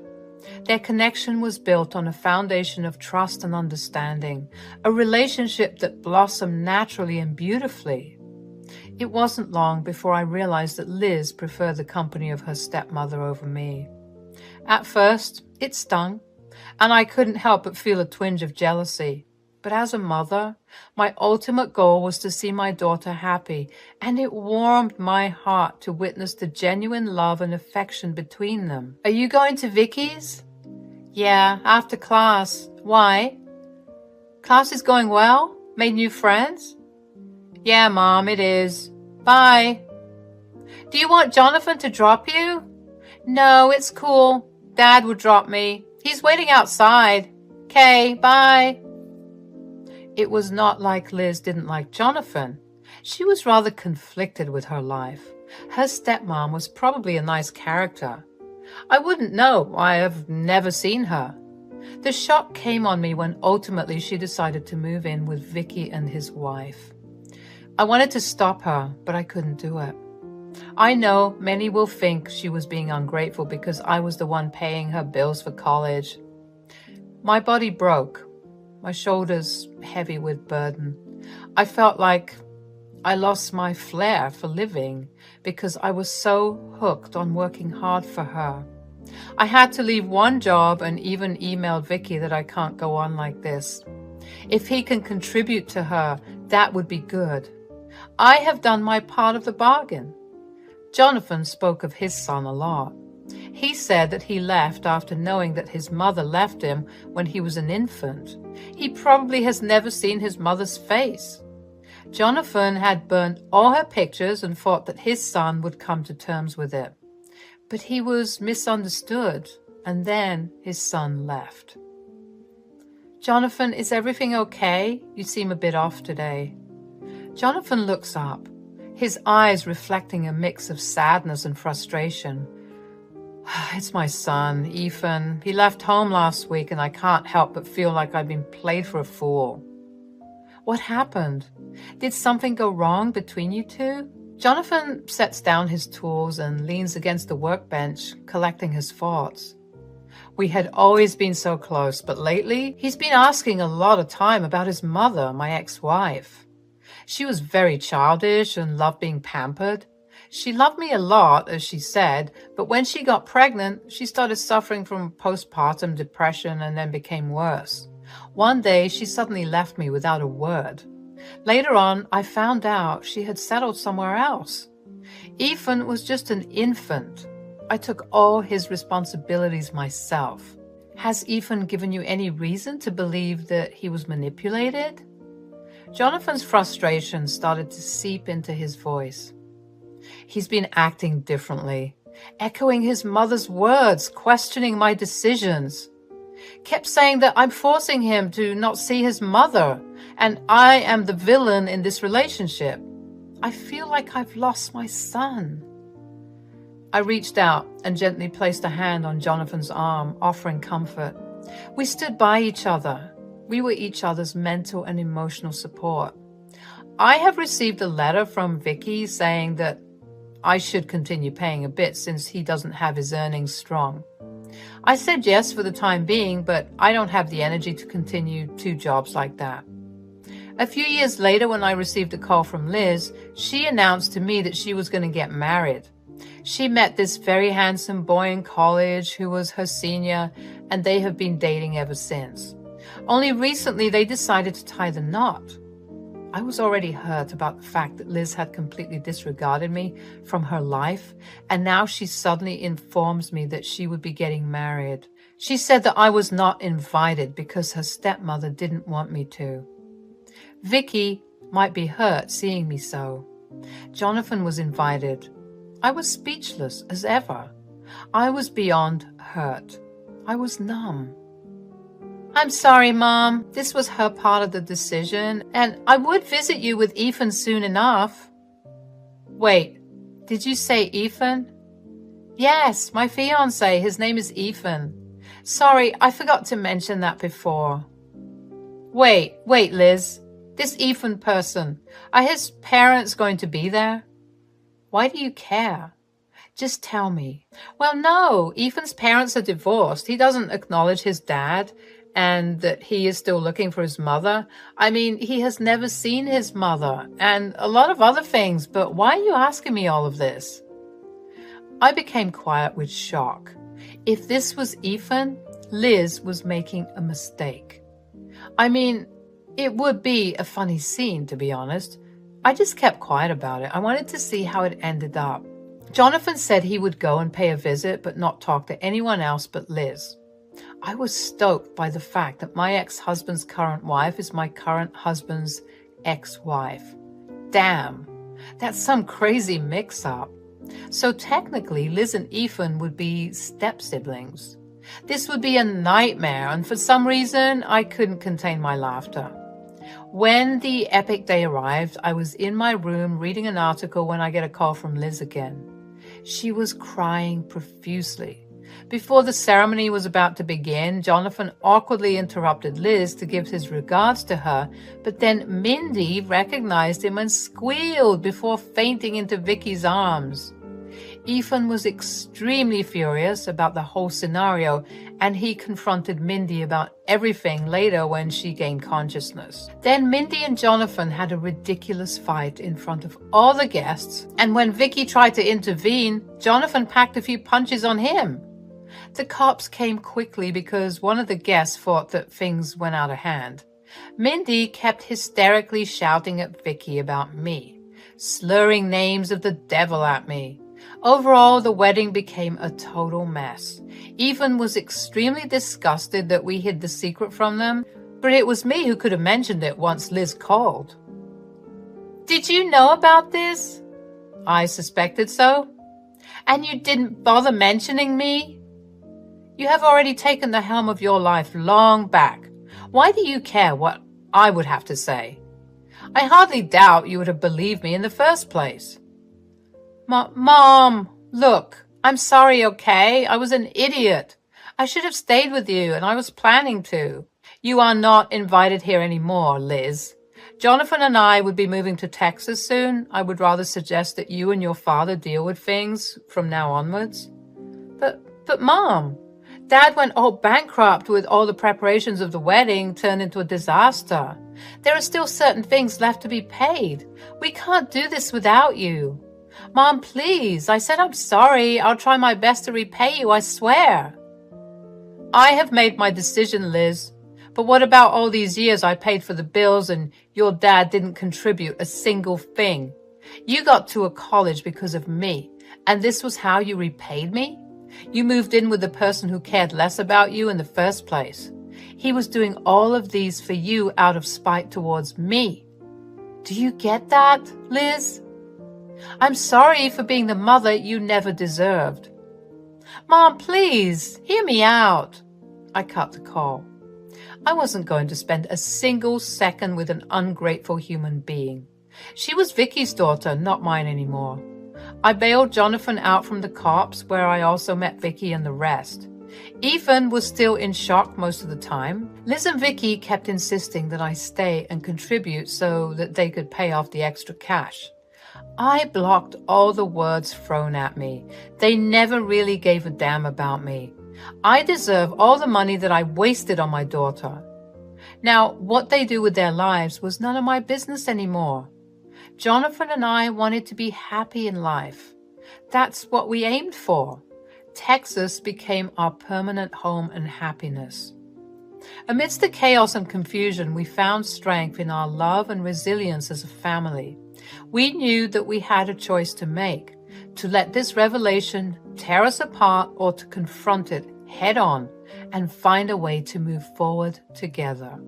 Their connection was built on a foundation of trust and understanding, a relationship that blossomed naturally and beautifully. It wasn't long before I realized that Liz preferred the company of her stepmother over me. At first, it stung, and I couldn't help but feel a twinge of jealousy. But as a mother, my ultimate goal was to see my daughter happy, and it warmed my heart to witness the genuine love and affection between them. Are you going to Vicky's? Yeah, after class. Why? Class is going well? Made new friends? Yeah, Mom, it is. Bye. Do you want Jonathan to drop you? No, it's cool. Dad would drop me. He's waiting outside. Okay, bye. It was not like Liz didn't like Jonathan. She was rather conflicted with her life. Her stepmom was probably a nice character. I wouldn't know. I have never seen her. The shock came on me when ultimately she decided to move in with Vicky and his wife. I wanted to stop her, but I couldn't do it. I know many will think she was being ungrateful because I was the one paying her bills for college. My body broke, my shoulders heavy with burden. I felt like I lost my flair for living because I was so hooked on working hard for her. I had to leave one job and even emailed Vicky that I can't go on like this. If he can contribute to her, that would be good. I have done my part of the bargain. Jonathan spoke of his son a lot. He said that he left after knowing that his mother left him when he was an infant. He probably has never seen his mother's face. Jonathan had burnt all her pictures and thought that his son would come to terms with it. But he was misunderstood, and then his son left. Jonathan, is everything okay? You seem a bit off today. Jonathan looks up, his eyes reflecting a mix of sadness and frustration. It's my son, Ethan. He left home last week, and I can't help but feel like I've been played for a fool. What happened? Did something go wrong between you two? Jonathan sets down his tools and leans against the workbench, collecting his thoughts. We had always been so close, but lately he's been asking a lot of time about his mother, my ex-wife. She was very childish and loved being pampered. She loved me a lot, as she said, but when she got pregnant, she started suffering from postpartum depression and then became worse. One day, she suddenly left me without a word. Later on, I found out she had settled somewhere else. Ethan was just an infant. I took all his responsibilities myself. Has Ethan given you any reason to believe that he was manipulated? Jonathan's frustration started to seep into his voice. He's been acting differently, echoing his mother's words, questioning my decisions. Kept saying that I'm forcing him to not see his mother, and I am the villain in this relationship. I feel like I've lost my son. I reached out and gently placed a hand on Jonathan's arm, offering comfort. We stood by each other. We were each other's mental and emotional support. I have received a letter from Vicky saying that I should continue paying a bit since he doesn't have his earnings strong. I said yes for the time being, but I don't have the energy to continue 2 jobs like that. A few years later, when I received a call from Liz, she announced to me that she was going to get married. She met this very handsome boy in college who was her senior, and they have been dating ever since. Only recently they decided to tie the knot. I was already hurt about the fact that Liz had completely disregarded me from her life, and now she suddenly informs me that she would be getting married. She said that I was not invited because her stepmother didn't want me to. Vicky might be hurt seeing me so. Jonathan was invited. I was speechless as ever. I was beyond hurt. I was numb. I'm sorry, Mom. This was her part of the decision, and I would visit you with Ethan soon enough. Wait, did you say Ethan? Yes, my fiancé. His name is Ethan. Sorry, I forgot to mention that before. Wait, Liz. This Ethan person, are his parents going to be there? Why do you care? Just tell me. Well, no, Ethan's parents are divorced. He doesn't acknowledge his dad and that he is still looking for his mother. I mean, he has never seen his mother and a lot of other things, but why are you asking me all of this? I became quiet with shock. If this was Ethan, Liz was making a mistake. I mean, it would be a funny scene, to be honest. I just kept quiet about it. I wanted to see how it ended up. Jonathan said he would go and pay a visit, but not talk to anyone else but Liz. I was stoked by the fact that my ex-husband's current wife is my current husband's ex-wife. Damn, that's some crazy mix-up. So technically, Liz and Ethan would be step-siblings. This would be a nightmare, and for some reason, I couldn't contain my laughter. When the epic day arrived, I was in my room reading an article when I get a call from Liz again. She was crying profusely. Before the ceremony was about to begin, Jonathan awkwardly interrupted Liz to give his regards to her, but then Mindy recognized him and squealed before fainting into Vicky's arms. Ethan was extremely furious about the whole scenario, and he confronted Mindy about everything later when she gained consciousness. Then Mindy and Jonathan had a ridiculous fight in front of all the guests, and when Vicky tried to intervene, Jonathan packed a few punches on him. The cops came quickly because one of the guests thought that things went out of hand. Mindy kept hysterically shouting at Vicky about me, slurring names of the devil at me. Overall, the wedding became a total mess. Ethan was extremely disgusted that we hid the secret from them, but it was me who could have mentioned it once Liz called. "Did you know about this?" "I suspected so." "And you didn't bother mentioning me?" "You have already taken the helm of your life long back. Why do you care what I would have to say? I hardly doubt you would have believed me in the first place." Mom, look, I'm sorry, okay? I was an idiot. I should have stayed with you, and I was planning to. You are not invited here anymore, Liz. Jonathan and I would be moving to Texas soon. I would rather suggest that you and your father deal with things from now onwards. But Mom, Dad went all bankrupt with all the preparations of the wedding turned into a disaster. There are still certain things left to be paid. We can't do this without you. Mom, please, I said I'm sorry. I'll try my best to repay you, I swear. I have made my decision, Liz. But what about all these years I paid for the bills and your dad didn't contribute a single thing? You got to a college because of me, and this was how you repaid me? You moved in with the person who cared less about you in the first place. He was doing all of these for you out of spite towards me. Do you get that, Liz? I'm sorry for being the mother you never deserved. Mom, please, hear me out. I cut the call. I wasn't going to spend a single second with an ungrateful human being. She was Vicky's daughter, not mine anymore. I bailed Jonathan out from the cops, where I also met Vicky and the rest. Ethan was still in shock most of the time. Liz and Vicky kept insisting that I stay and contribute so that they could pay off the extra cash. I blocked all the words thrown at me. They never really gave a damn about me. I deserve all the money that I wasted on my daughter. Now, what they do with their lives was none of my business anymore. Jonathan and I wanted to be happy in life. That's what we aimed for. Texas became our permanent home and happiness. Amidst the chaos and confusion, we found strength in our love and resilience as a family. We knew that we had a choice to make, to let this revelation tear us apart or to confront it head on and find a way to move forward together.